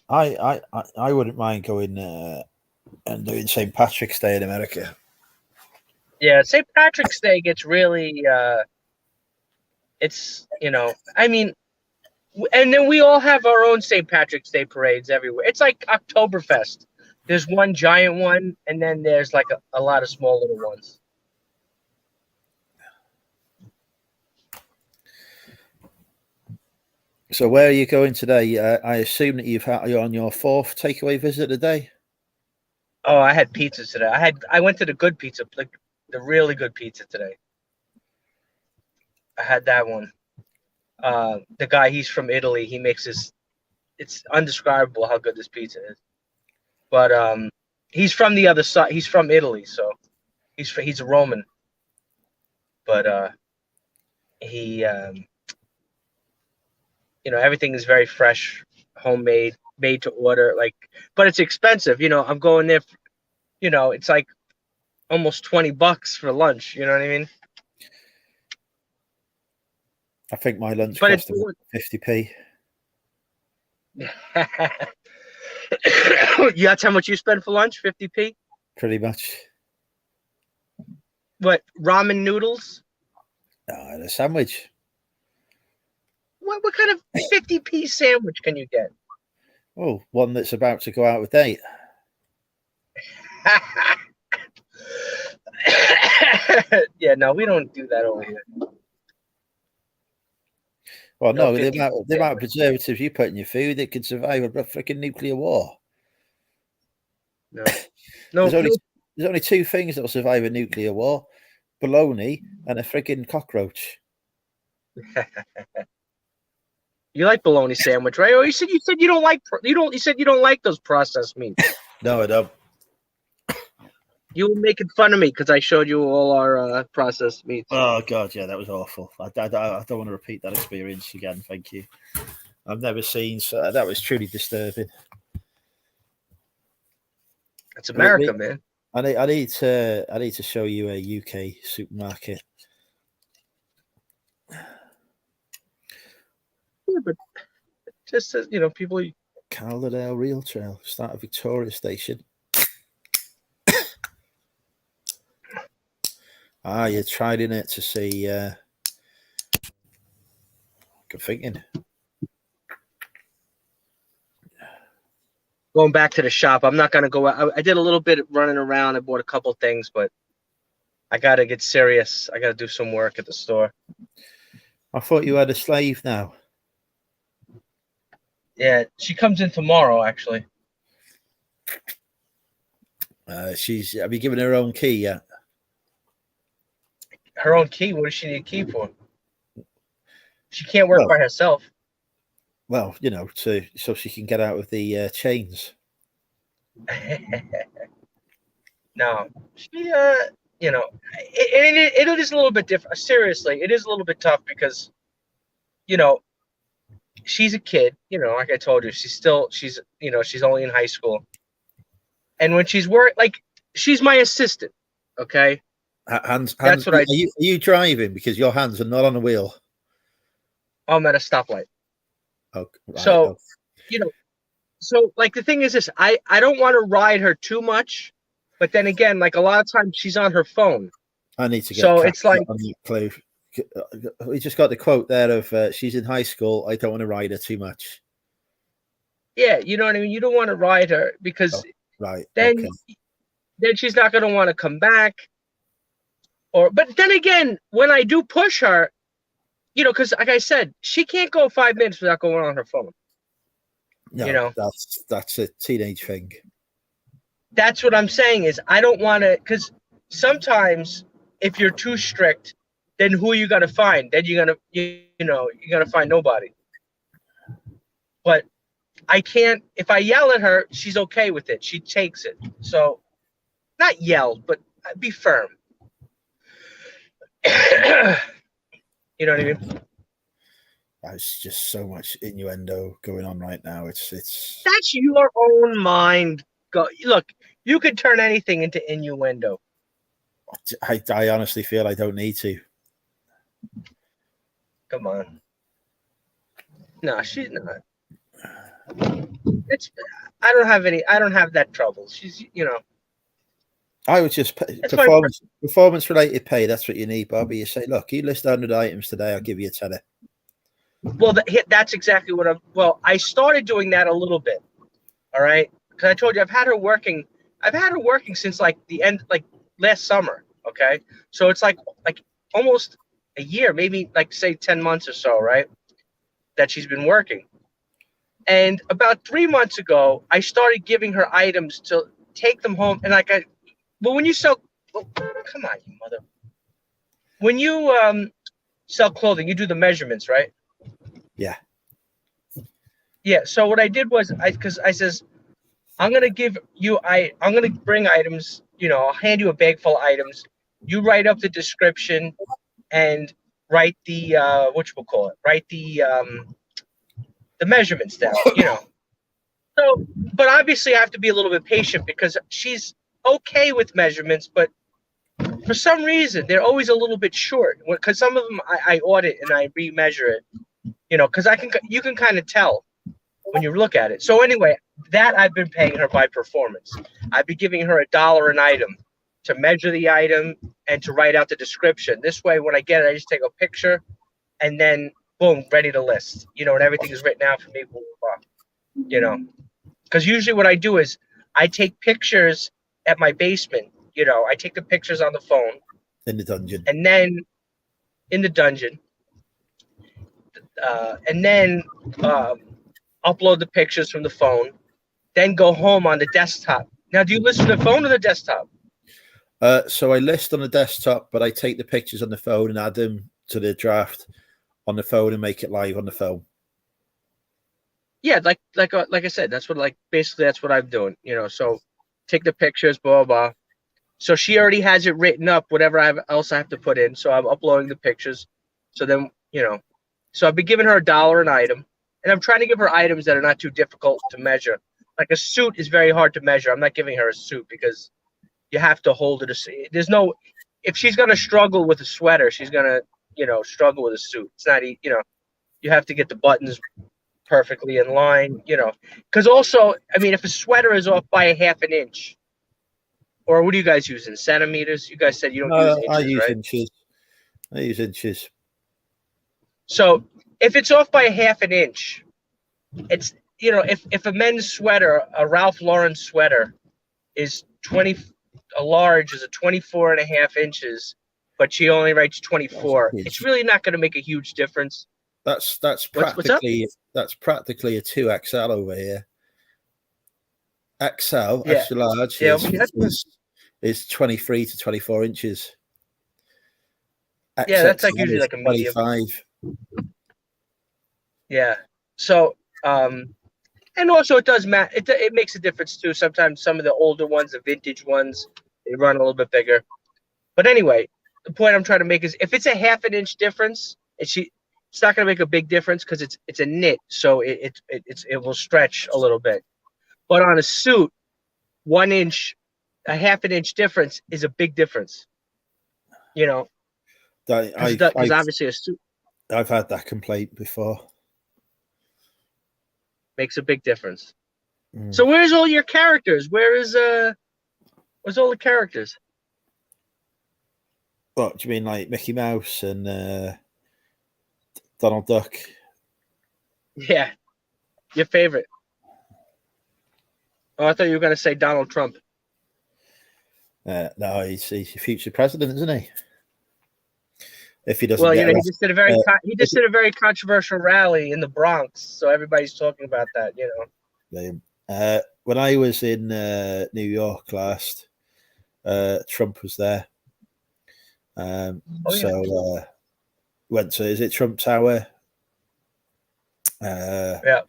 I wouldn't mind going and doing St. Patrick's Day in America. Yeah, St. Patrick's Day gets really. It's I mean, and then we all have our own St. Patrick's Day parades everywhere. It's like Oktoberfest. There's one giant one, and then there's like a lot of small little ones. So where are you going today? I assume that you're on your fourth takeaway visit today. Oh, I had pizza today. I went to the good pizza, like the really good pizza today. I had that one. The guy, he's from Italy. He makes this. It's undescribable how good this pizza is. But he's from the other side. He's from Italy, so he's a Roman. But he everything is very fresh, homemade, made to order. But it's expensive. I'm going there. It's like almost $20 for lunch. You know what I mean? I think my lunch cost about 50p. That's how much you spend for lunch? 50p? Pretty much. What, ramen noodles? And a sandwich. What kind of 50p sandwich can you get? Oh, one that's about to go out with date. Yeah, no, we don't do that over here. Well, no, the amount of preservatives you put in your food, it could survive a freaking nuclear war. No. There's only two things that will survive a nuclear war: bologna and a freaking cockroach. You like bologna sandwich, right? Or you said you don't like those processed meats. No, I don't. You were making fun of me because I showed you all our processed meats. Oh God, yeah, that was awful. I don't want to repeat that experience again. Thank you. I've never seen so. That was truly disturbing. It's America, man. I need to show you a UK supermarket. Yeah, but just people. Calderdale Rail Trail, start of Victoria Station. You're trying it to see. Good thinking. Going back to the shop, I'm not gonna go out. I did a little bit running around. I bought a couple things, but I gotta get serious. I gotta do some work at the store. I thought you had a slave now. Yeah, she comes in tomorrow, actually. Have you given her own key yet? Her own key? What does she need a key for? She can't work by herself. Well, so she can get out of the chains. No, she, it is a little bit different. Seriously, it is a little bit tough because, she's a kid. Like I told you, she's only in high school, and when she's she's my assistant. Okay. Hands. That's what are you driving because your hands are not on the wheel? I'm at a stoplight. Oh, right. So, so the thing is this, I don't want to ride her too much, but then again, a lot of times she's on her phone. I need to get. So it's like, clue. We just got the quote there of she's in high school. I don't want to ride her too much. Yeah, you know what I mean. You don't want to ride her because then she's not going to want to come back. But then again, when I do push her, because like I said, she can't go 5 minutes without going on her phone. No, that's a teenage thing. that's what I'm saying is I don't want to, because sometimes if you're too strict, then who are you gonna find? Then you're gonna you're gonna find nobody. But I can't. If I yell at her, she's okay with it. She takes it. So not yell, but be firm. You know what I mean? There's just so much innuendo going on right now. It's That's your own mind. Look, you could turn anything into innuendo. I honestly feel I don't need to. Come on. No, she's not. It's. I don't have that trouble. She's, I would just performance related pay. That's what you need, Bobby. You say, look, you list 100 items today. I'll give you a tenner. Well, that's exactly what I started doing that a little bit. All right. Because I told you I've had her working since like the end, like last summer. Okay. So it's like almost a year, maybe like say 10 months or so, right? That she's been working. And about 3 months ago, I started giving her items to take them home. And when you sell, come on, you mother. When you sell clothing, you do the measurements, right? Yeah. Yeah. So what I did was because I says, I'm gonna bring items. I'll hand you a bag full of items. You write up the description and write the write the measurements down. So, but obviously I have to be a little bit patient because she's okay with measurements, but for some reason they're always a little bit short. Because some of them I audit and I remeasure it. Because you can kind of tell when you look at it. So anyway, that I've been paying her by performance. I've been giving her $1 an item to measure the item and to write out the description. This way, when I get it, I just take a picture and then boom, ready to list. And everything is written out for me. Because usually what I do is I take pictures at my basement. I take the pictures on the phone. In the dungeon. And then in the dungeon. And then upload the pictures from the phone, then go home on the desktop. Now, do you list on the phone or the desktop? So I list on the desktop, but I take the pictures on the phone and add them to the draft on the phone and make it live on the phone. Yeah, like I said, that's what basically that's what I'm doing. So take the pictures, blah blah. So she already has it written up, whatever else I have to put in. So I'm uploading the pictures. So then so I've been giving her $1 an item, and I'm trying to give her items that are not too difficult to measure. Like a suit is very hard to measure. I'm not giving her a suit because you have to hold it. If she's gonna struggle with a sweater, she's gonna struggle with a suit. It's not you have to get the buttons perfectly in line. Because also, I mean, if a sweater is off by a half an inch, or what do you guys use in centimeters? You guys said you don't use inches, I use right? inches. I use inches. So if it's off by a half an inch, it's if a men's sweater, a Ralph Lauren sweater, is a large is a 24 and a half inches, but she only writes 24. It's really not going to make a huge difference. That's practically that's practically a 2XL over here. XL, Yeah. extra large, is 23 to 24 inches. Yeah, that's usually like a medium. 25. Yeah. So, and also it does matter. It makes a difference too. Sometimes some of the older ones, the vintage ones, they run a little bit bigger. But anyway, the point I'm trying to make is if it's a half an inch difference, it's not going to make a big difference because it's a knit, so it will stretch a little bit. But on a suit, 1 inch, a half an inch difference is a big difference. Because obviously a suit. I've had that complaint before. Makes a big difference. So where's all your characters? Where's all the characters? What do you mean, like Mickey Mouse and Donald Duck? Yeah, your favorite. Oh, I thought you were going to say Donald Trump. No, he's your future president, isn't he? If he doesn't, well, he just did a very when I was in New York last, Trump was there. Went to, is it Trump Tower? Yeah.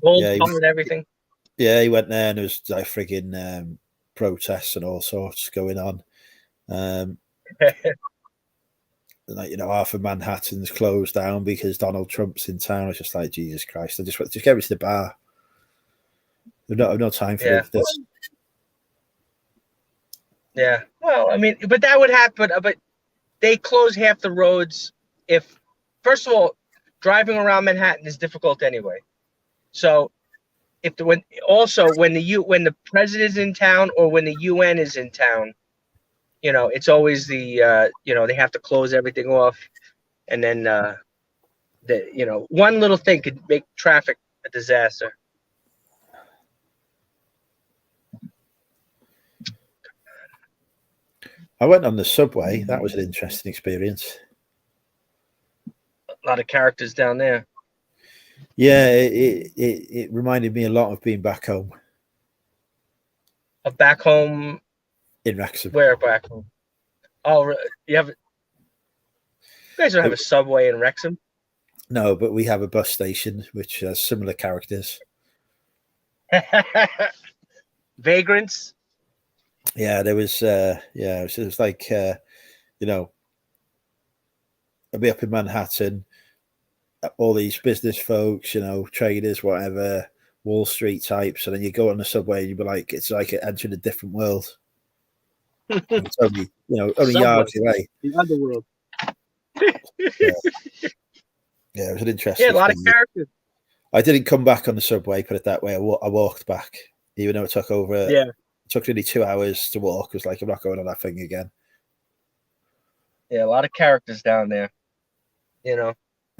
Gold color and everything. Yeah, he went there and there was like frigging protests and all sorts going on. Like, half of Manhattan's closed down because Donald Trump's in town. It's just like, Jesus Christ! I just get me to the bar. I've no time for this. Yeah. Well, I mean, but that would happen. But they close half the roads. If, first of all, driving around Manhattan is difficult anyway. So, when the president is in town or when the UN is in town, it's always the they have to close everything off, and then one little thing could make traffic a disaster. I went on the subway. That was an interesting experience. A lot of characters down there. Yeah, it reminded me a lot of being back home. Back home in Wrexham. Where back home? Oh, you guys don't have a subway in Wrexham? No, but we have a bus station which has similar characters. Vagrants. Yeah, there was. It was like I'd be up in Manhattan. All these business folks, traders, whatever, Wall Street types, and then you go on the subway and you'd be like, it's like entering a different world. It's only, only yards away. The underworld. Yeah, it was an interesting. Yeah, a lot of characters. I didn't come back on the subway, put it that way. I walked back, even though it took over. Yeah. It took nearly 2 hours to walk. It was like, I'm not going on that thing again. Yeah, a lot of characters down there.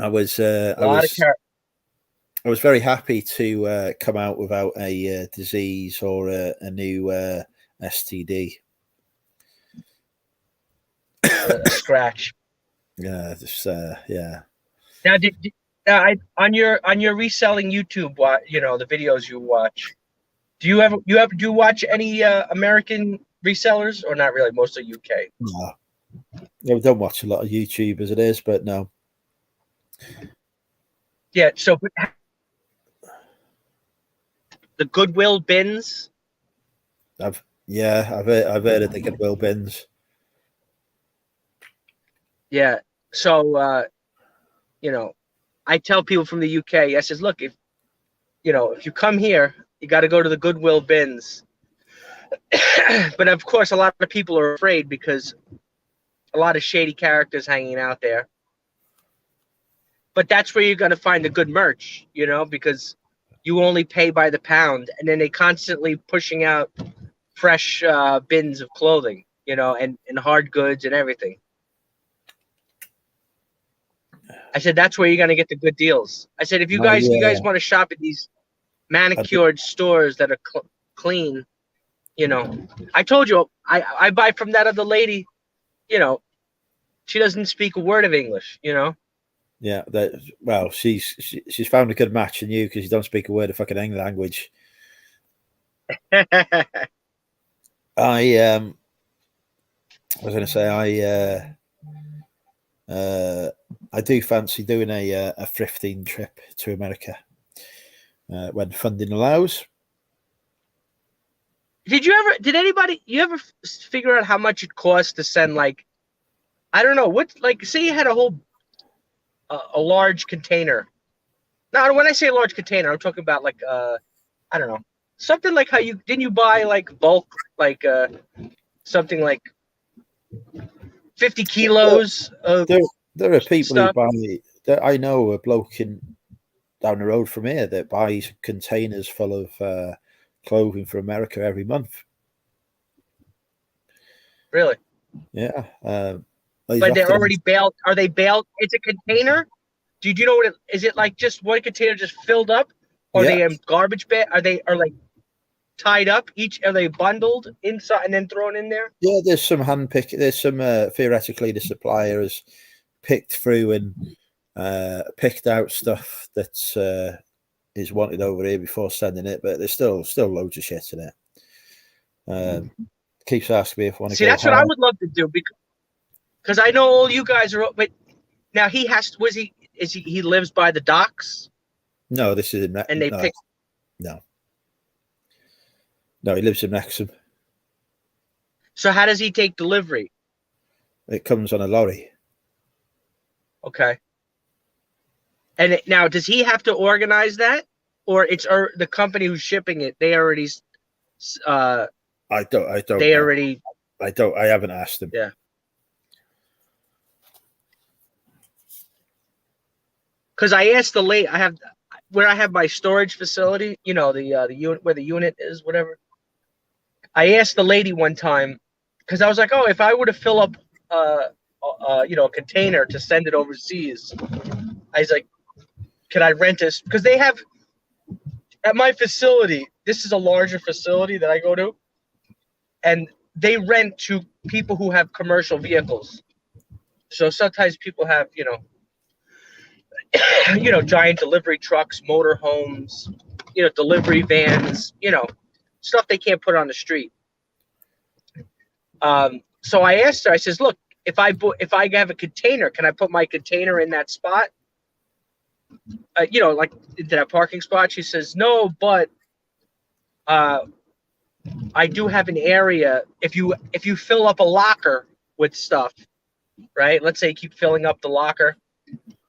I was very happy to come out without a disease or a new STD. A scratch. Yeah, yeah. Now, on your reselling YouTube, the videos you watch, do you watch any American resellers or not really? Mostly UK. No, I don't watch a lot of YouTube as it is, but no. Yeah, so the Goodwill bins. I've heard of the Goodwill bins. Yeah, so I tell people from the UK, I says, look, if you come here, you got to go to the Goodwill bins. But of course, a lot of people are afraid because a lot of shady characters hanging out there. But that's where you're going to find the good merch, because you only pay by the pound, and then they constantly pushing out fresh bins of clothing, and hard goods and everything. I said, that's where you're going to get the good deals. I said, if you guys want to shop at these manicured stores that are clean, I told you, I buy from that other lady, she doesn't speak a word of English, Yeah, she's found a good match in you because you don't speak a word of fucking English language. I was going to say I do fancy doing a thrifting trip to America when funding allows. Did you ever figure out how much it costs to send, I don't know, say you had a large container. Now, when I say a large container, I'm talking about I don't know, something like how didn't you buy bulk, something like 50 kilos of there are people stuff. who buy. I know a bloke down the road from here that buys containers full of clothing for America every month. Really? Yeah. But they're already baled. Are they baled? It's a container. Do you know what is it like? Just one container just filled up, or are they in garbage bag? Are tied up? Are they bundled inside and then thrown in there? Yeah, there's some hand pick. There's some theoretically the supplier has picked through and picked out stuff that's is wanted over here before sending it, but there's still loads of shit in it. Keeps asking me if I want to See, go that's home. what I would love to do because I know all you guys are. But now he has. He lives by the docks? No, this is in and they pick. No, he lives in Wrexham. So how does he take delivery? It comes on a lorry. Okay. And now, does he have to organize that, or it's the company who's shipping it? They already. I don't. They know. already. I haven't asked him. Yeah. Because I asked the lady, where I have my storage facility. You know, the unit where the unit is, whatever. I asked the lady one time because I was like, oh, if I were to fill up, a container to send it overseas, I was like, can I rent this? Because they have at my facility. This is a larger facility that I go to, and they rent to people who have commercial vehicles. So sometimes people have, giant delivery trucks, motor homes, delivery vans, stuff they can't put on the street. So I asked her, I says, look, if I have a container, can I put my container in that spot? Like into that parking spot? She says, no, but I do have an area. If you fill up a locker with stuff, right? Let's say you keep filling up the locker,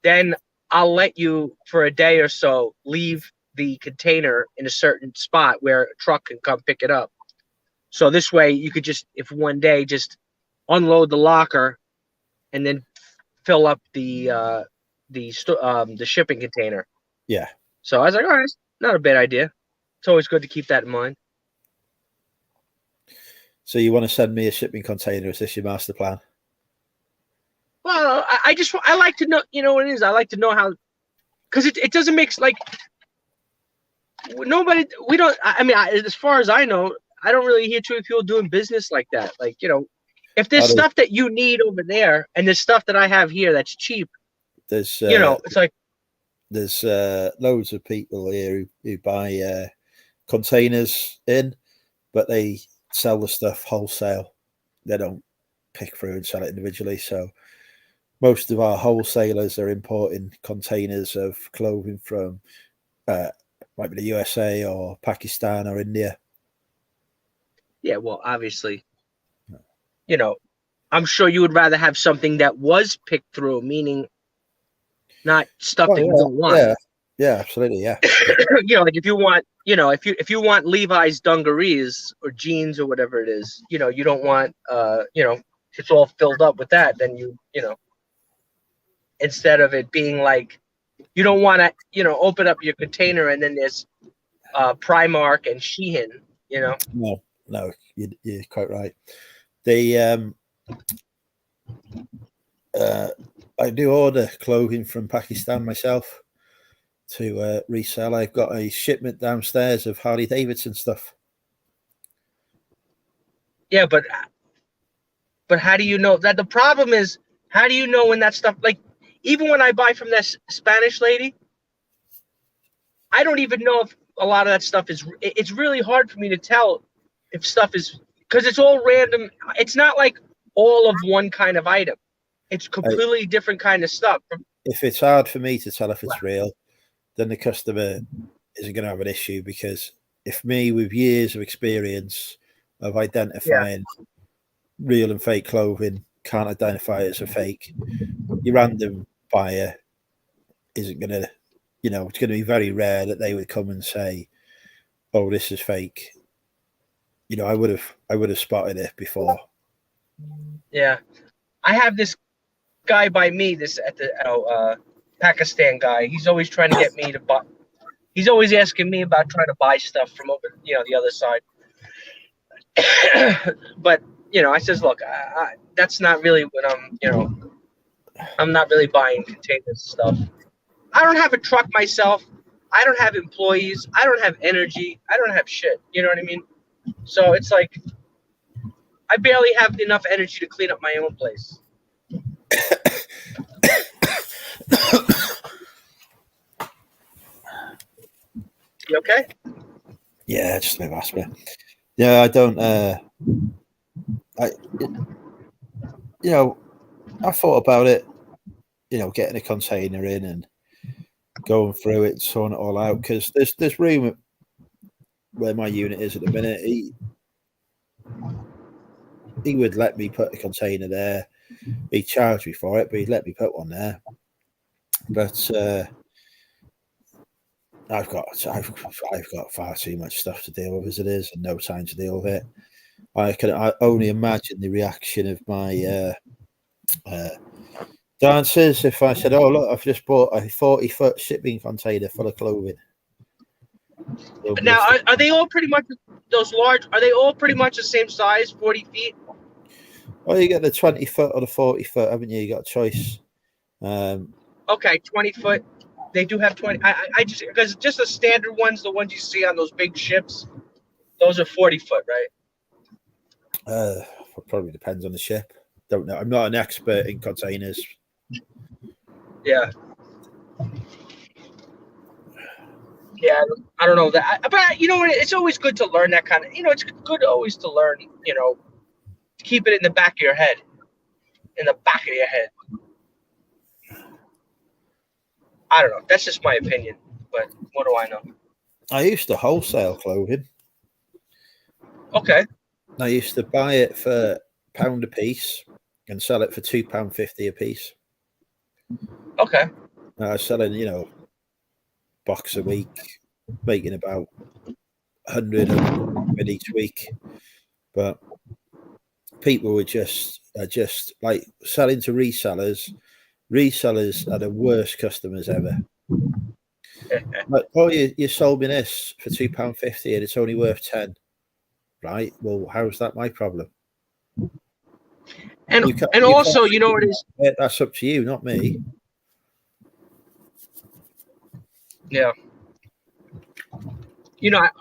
then I'll let you for a day or so leave the container in a certain spot where a truck can come pick it up. So this way you could if one day just unload the locker and then fill up the shipping container. Yeah. So I was like, all right, not a bad idea. It's always good to keep that in mind. So you want to send me a shipping container? Is this your master plan? Well, I like to know, what it is. I like to know how, because it doesn't make as far as I know, I don't really hear too many people doing business like that. Like, if there's stuff that you need over there and there's stuff that I have here that's cheap, there's it's like there's loads of people here who buy containers in, but they sell the stuff wholesale. They don't pick through and sell it individually. So most of our wholesalers are importing containers of clothing from might be the USA or Pakistan or India. Yeah, well, obviously, I'm sure you would rather have something that was picked through, meaning not stuff that you don't want. Yeah, absolutely, yeah. Like if you want, if you want Levi's dungarees or jeans or whatever it is, you don't want, it's all filled up with that. Then instead of it being like, you don't want to, open up your container and then there's Primark and Shein, No, you're quite right. I do order clothing from Pakistan myself to resell. I've got a shipment downstairs of Harley Davidson stuff. Yeah, but how do you know that? The problem is, how do you know when that stuff, like, even when I buy from this Spanish lady, I don't even know if a lot of that stuff it's really hard for me to tell if stuff is, because it's all random. It's not like all of one kind of item. It's completely different kind of stuff. If it's hard for me to tell if it's real, then the customer isn't going to have an issue, because if me with years of experience of identifying real and fake clothing can't identify it as a fake, your random buyer isn't going to, it's going to be very rare that they would come and say, oh, this is fake. I would have spotted it before. Yeah. I have this guy by me, Pakistan guy. He's always trying to get me to buy. He's always asking me about trying to buy stuff from over, the other side. But, I says, look, that's not really what I'm not really buying containers stuff. I don't have a truck myself. I don't have employees. I don't have energy. I don't have shit. You know what I mean? So it's like, I barely have enough energy to clean up my own place. You okay? Yeah, just a bit of asthma. Yeah, I don't. I thought about it. Getting a container in and going through it, sorting it all out, because there's room where my unit is at the minute. He would let me put a container there. He'd charge me for it, but he'd let me put one there. But I've got far too much stuff to deal with as it is, and no time to deal with it. I only imagine the reaction of my dancers if I said, "Oh look, I've just bought a 40-foot shipping container full of clothing." Now, are they all pretty much those large? Are they all pretty much the same size, 40 feet? Well, you get the 20-foot or the 40-foot, haven't you? You got a choice. Okay, 20-foot. They do have 20. I just because just the standard ones, the ones you see on those big ships, those are 40-foot, right? Probably depends on the ship. Don't know. I'm not an expert in containers. Yeah. Yeah, I don't know that, but you know what? It's always good to learn that kind of. It's good always to learn. Keep it in the back of your head. In the back of your head. I don't know. That's just my opinion. But what do I know? I used to wholesale clothing. Okay. I used to buy it for £1 a piece and sell it for £2.50 a piece. Okay. I was selling, box a week, making about 100 each week. But people were just like selling to resellers. Resellers are the worst customers ever. Like, oh, you sold me this for £2.50 and it's only worth 10. Right? Well, how's that my problem? And also, you know what it is? That's up to you, not me. Yeah.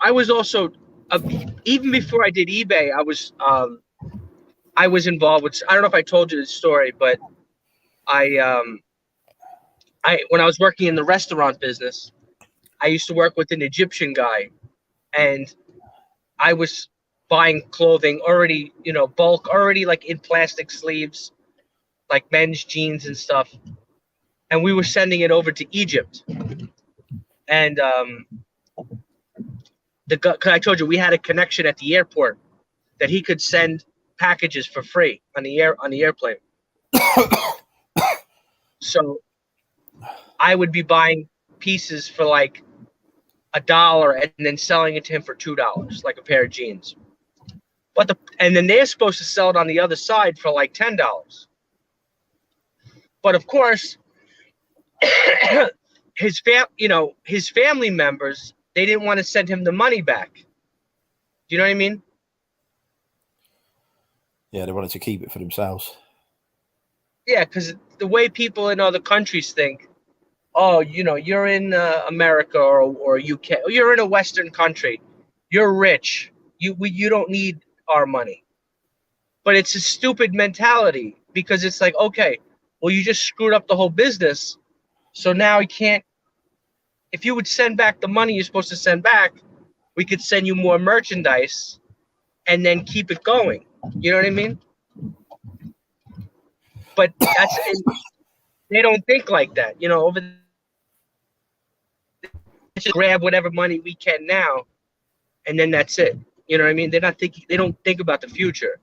I was also even before I did eBay, I was involved with. I don't know if I told you this story, but I when I was working in the restaurant business, I used to work with an Egyptian guy, and I was buying clothing already, bulk, already like in plastic sleeves, like men's jeans and stuff, and we were sending it over to Egypt. And cause I told you we had a connection at the airport that he could send packages for free on the airplane. So I would be buying pieces for like $1 and then selling it to him for $2, like a pair of jeans. And then they're supposed to sell it on the other side for like $10. But of course, his family members, they didn't want to send him the money back. Do you know what I mean? Yeah, they wanted to keep it for themselves. Yeah, because the way people in other countries think, oh, you're in America or UK, or you're in a Western country, you're rich, you don't need our money. But it's a stupid mentality because it's like, okay, well, you just screwed up the whole business, so now you can't. If you would send back the money you're supposed to send back, we could send you more merchandise and then keep it going. You know what I mean? But they don't think like that. Over just grab whatever money we can now, and then that's it. You know what I mean? They're not thinking. They don't think about the future.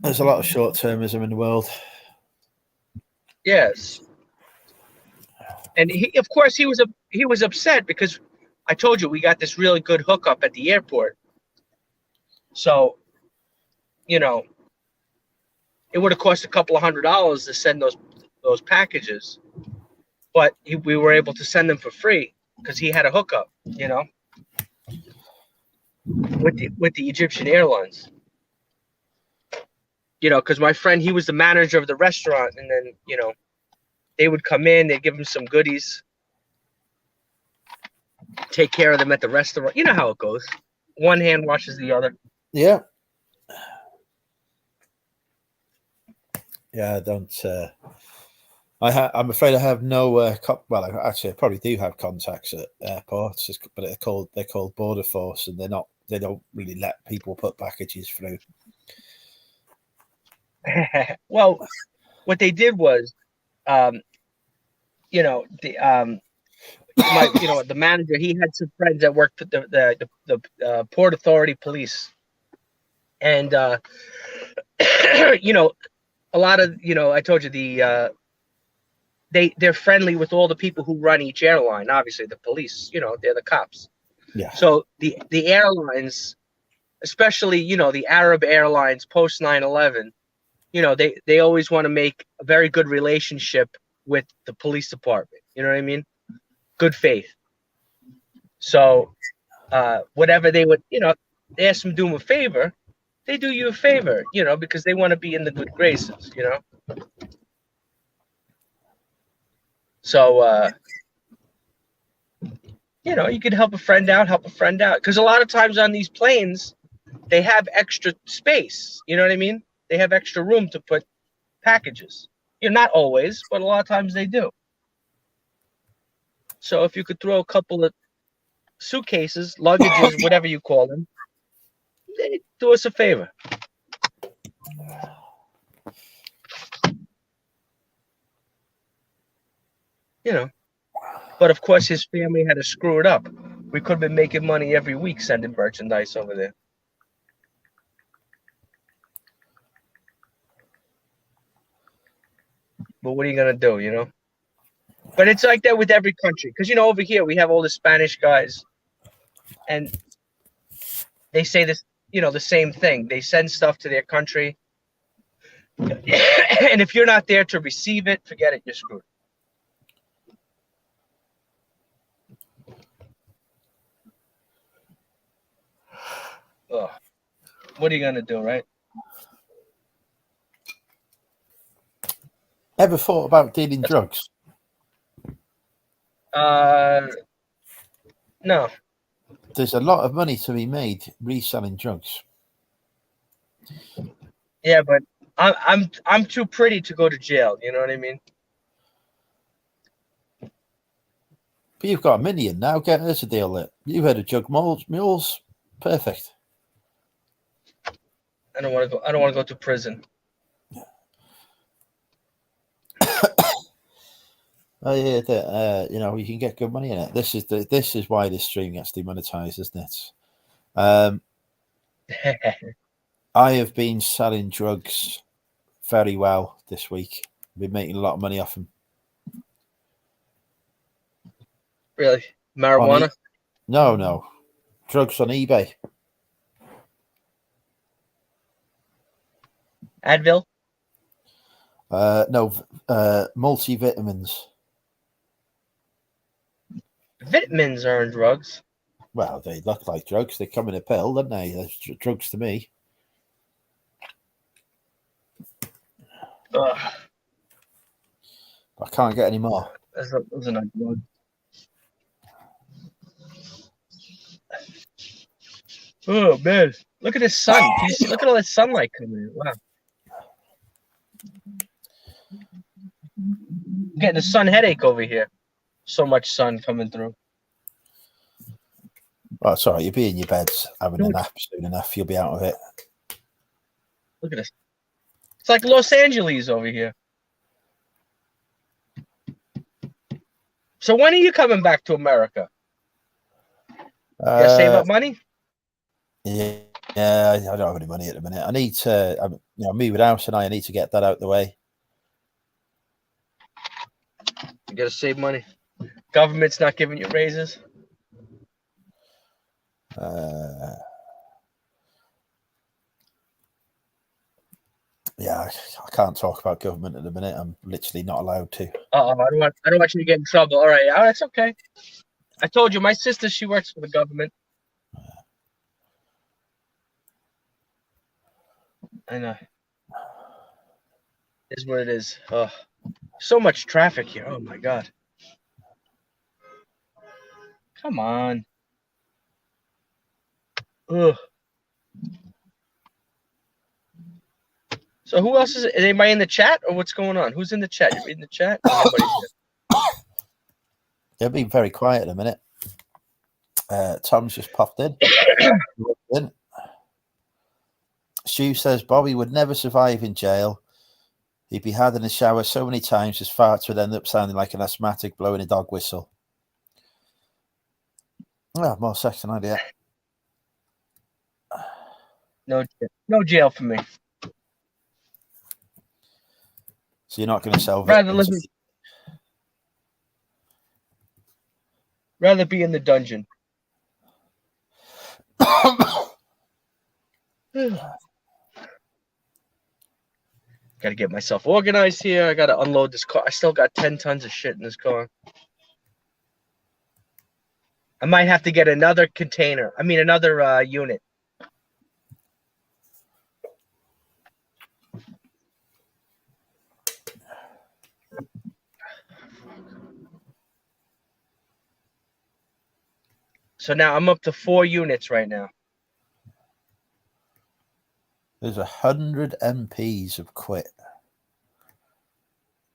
There's a lot of short-termism in the world. Yes. And of course, he was upset because I told you we got this really good hookup at the airport. So, it would have cost a couple of $100 to send those packages, but we were able to send them for free because he had a hookup, with the Egyptian Airlines. Because my friend, he was the manager of the restaurant, and then they would come in, they'd give him some goodies, take care of them at the restaurant. You know how it goes. One hand washes the other. Yeah. Yeah, I don't. I'm afraid I have no. Well, actually, I probably do have contacts at airports, but they're called Border Force, and they don't really let people put packages through. Well, what they did was, you know, the manager, he had some friends that worked for the Port Authority police, and you know, a lot of, I told you they're friendly with all the people who run each airline. Obviously, the police, they're the cops. Yeah. So the airlines, especially the Arab airlines post 9/11, they always want to make a very good relationship with the police department. You know what I mean? Good faith. So whatever they would, they ask them to do them a favor, they do you a favor, because they want to be in the good graces, So you could help a friend out, because a lot of times on these planes they have extra space. You know what I mean? They have extra room to put packages. Not always, but a lot of times they do. So if you could throw a couple of suitcases, luggages, whatever you call them, they do us a favor. But of course his family had to screw it up. We could have been making money every week sending merchandise over there. But what are you gonna do, But it's like that with every country, because over here we have all the Spanish guys, and they say this, the same thing. They send stuff to their country, and if you're not there to receive it, forget it. You're screwed. Ugh. What are you gonna do, right? Ever thought about dealing drugs? No. There's a lot of money to be made reselling drugs. Yeah, but I'm too pretty to go to jail. You know what I mean? But you've got $1 million now. Get us a deal. That you had a jug mules. Perfect. I don't want to go. I don't want to go to prison. Oh yeah, that you can get good money in it. This is why this stream gets demonetized, isn't it? I have been selling drugs very well this week. I've been making a lot of money off them. Really? Marijuana? No. Drugs on eBay. Advil? No, multivitamins. Vitamins aren't drugs. Well, they look like drugs. They come in a pill, don't they? They're drugs to me. Ugh. I can't get any more. Those are not drugs. Oh man, look at this sun. Can you see? Look at all that sunlight coming in. Wow. I'm getting a sun headache over here. So much sun coming through. Oh, it's all right. You'll be in your beds having a nap soon enough. You'll be out of it. Look at this. It's like Los Angeles over here. So when are you coming back to America? You gotta save up money? Yeah, I don't have any money at the minute. I need to, moving house and I need to get that out the way. You gotta save money. Government's not giving you raises. Yeah, I can't talk about government at the minute. I'm literally not allowed to. I don't want you to get in trouble. All right, that's okay. I told you, my sister, she works for the government. I know. It is what it is. Oh, so much traffic here. Oh my god. Come on. Ugh. So who else is anybody in the chat or what's going on? Who's in the chat? You reading the chat? Oh, nobody's here. They're being very quiet in a minute. Tom's just popped in. Stu says Bobby would never survive in jail. He'd be had in the shower so many times his farts would end up sounding like an asthmatic blowing a dog whistle. Oh, more sex than idea. No jail for me. So you're not going to sell Rather be in the dungeon. Got to get myself organized here. I got to unload this car. I still got 10 tons of shit in this car. I might have to get another container. I mean, another unit. So now I'm up to 4 units right now. There's 100 MPs have quit.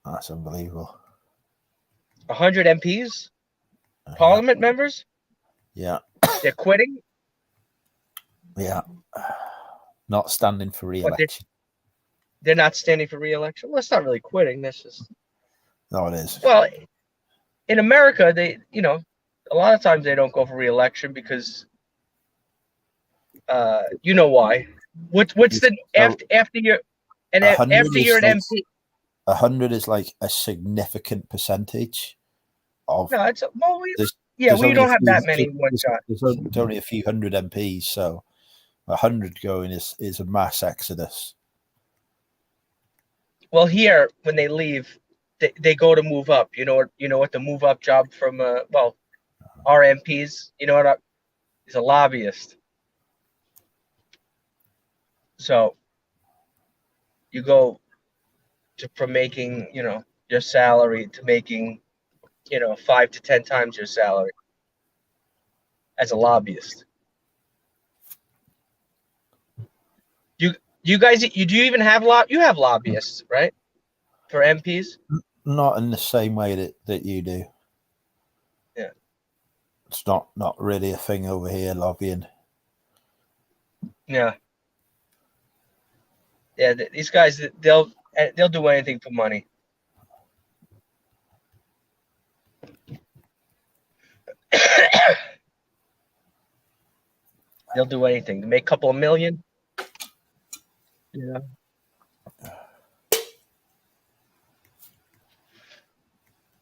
That's unbelievable. 100 MPs? Parliament members? Yeah. They're quitting? Yeah. Not standing for re-election. They're not standing for re-election? Well, it's not really quitting. That's just... No, it is. Well, in America, they, a lot of times they don't go for re-election because, you know why. What's the after you're an MP? 100 is like a significant percentage of. No, it's we don't have that many in one shot. There's only a few hundred MPs, so 100 going is a mass exodus. Well, here when they leave, they go to move up. You know what the move up job from our MPs. You know what? He's a lobbyist. So you go from making, your salary to making, 5 to 10 times your salary as a lobbyist. You guys, do you even have you have lobbyists, right? For MPs? Not in the same way that you do. Yeah. It's not really a thing over here, lobbying. Yeah. Yeah, these guys, they'll do anything for money. They'll do anything to make a couple of million. Yeah.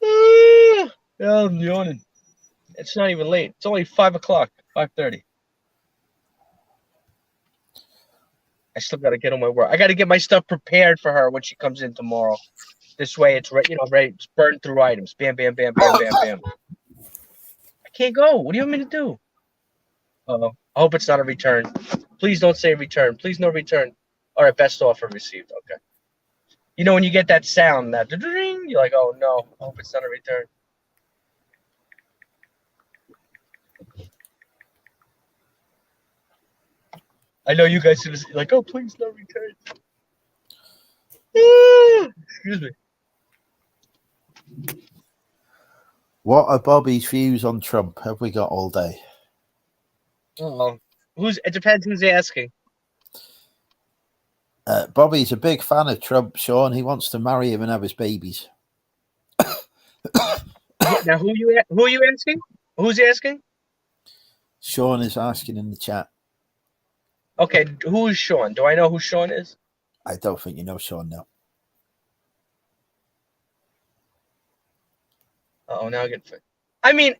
Yeah, I'm yawning. It's not even late. It's only 5 o'clock, 5:30. I still got to get on my work. I got to get my stuff prepared for her when she comes in tomorrow. This way, it's ready. It's burned through items. Bam, bam, bam, bam, bam, bam. I can't go. What do you want me to do? I hope it's not a return. Please don't say return. Please no return. All right, best offer received. Okay. When you get that sound, that you're like, oh no, I hope it's not a return. I know you guys are like, oh, please no return. Excuse me. What are Bobby's views on Trump? Have we got all day? Oh, it depends who's asking. Bobby's a big fan of Trump, Sean. He wants to marry him and have his babies. Now, who are you asking? Who's asking? Sean is asking in the chat. Okay, who is Sean? Do I know who Sean is? I don't think you know Sean now. Oh, now I get fit. I mean,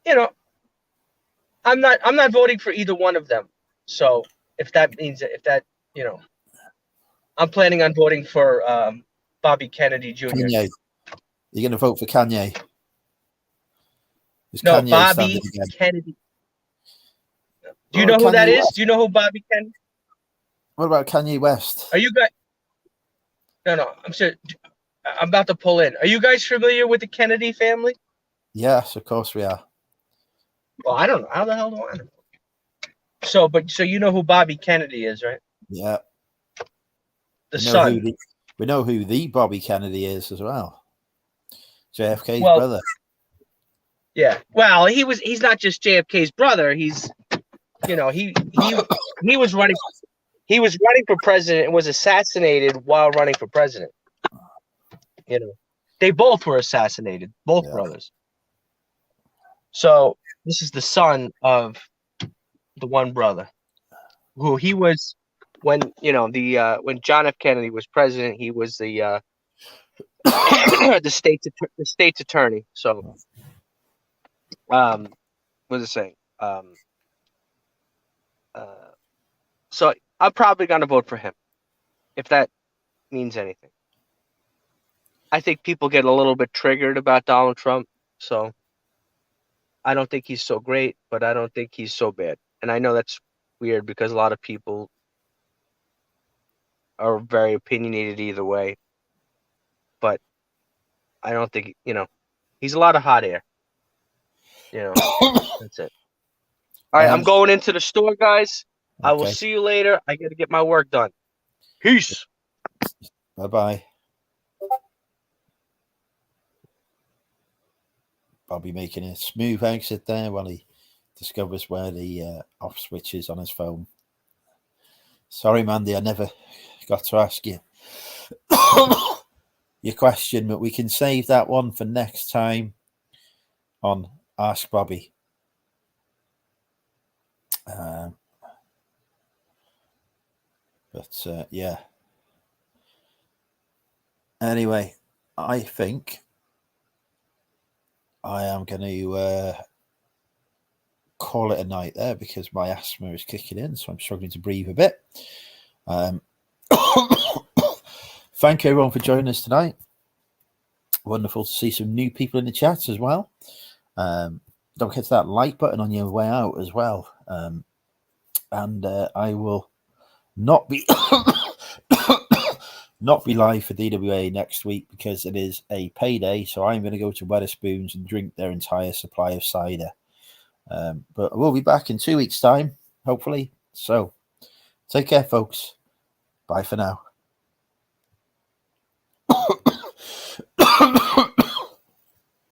I'm not voting for either one of them. So if that means I'm planning on voting for Bobby Kennedy Jr. Kanye. You're going to vote for Kanye? No, Kanye Bobby Kennedy. Do you know who that is? Do you know who Bobby Kennedy? What about Kanye West? Are you guys? No. I'm sorry. I'm about to pull in. Are you guys familiar with the Kennedy family? Yes, of course we are. Well, I don't know. How the hell do I know? So you know who Bobby Kennedy is, right? Yeah. the son. We know who the Bobby Kennedy is as well. JFK's Well, brother. Yeah. Well, he's not just JFK's brother. He's, he was running for president and was assassinated while running for president. They both were assassinated, both brothers. So this is the son of the one brother who he was when when John F. Kennedy was president. He was the the state's attorney. So what was it saying? So I'm probably gonna vote for him, if that means anything. I think people get a little bit triggered about Donald Trump, so I don't think he's so great, but I don't think he's so bad. And I know that's weird because a lot of people are very opinionated either way. But I don't think, he's a lot of hot air. That's it. All right, I'm going into the store, guys. Okay. I will see you later. I got to get my work done. Peace. Bye-bye. Bobby making a smooth exit there while he discovers where the off switch is on his phone. Sorry, Mandy, I never got to ask you your question, but we can save that one for next time on Ask Bobby. Yeah. Anyway, I think I am going to call it a night there because my asthma is kicking in, so I'm struggling to breathe a bit. Thank you everyone for joining us tonight. Wonderful to see some new people in the chat as well. Don't forget that like button on your way out as well. And I will not be not be live for DWA next week because it is a payday, so I'm going to go to Wetherspoons and drink their entire supply of cider. But I will be back in 2 weeks' time, hopefully. So take care, folks. Bye for now.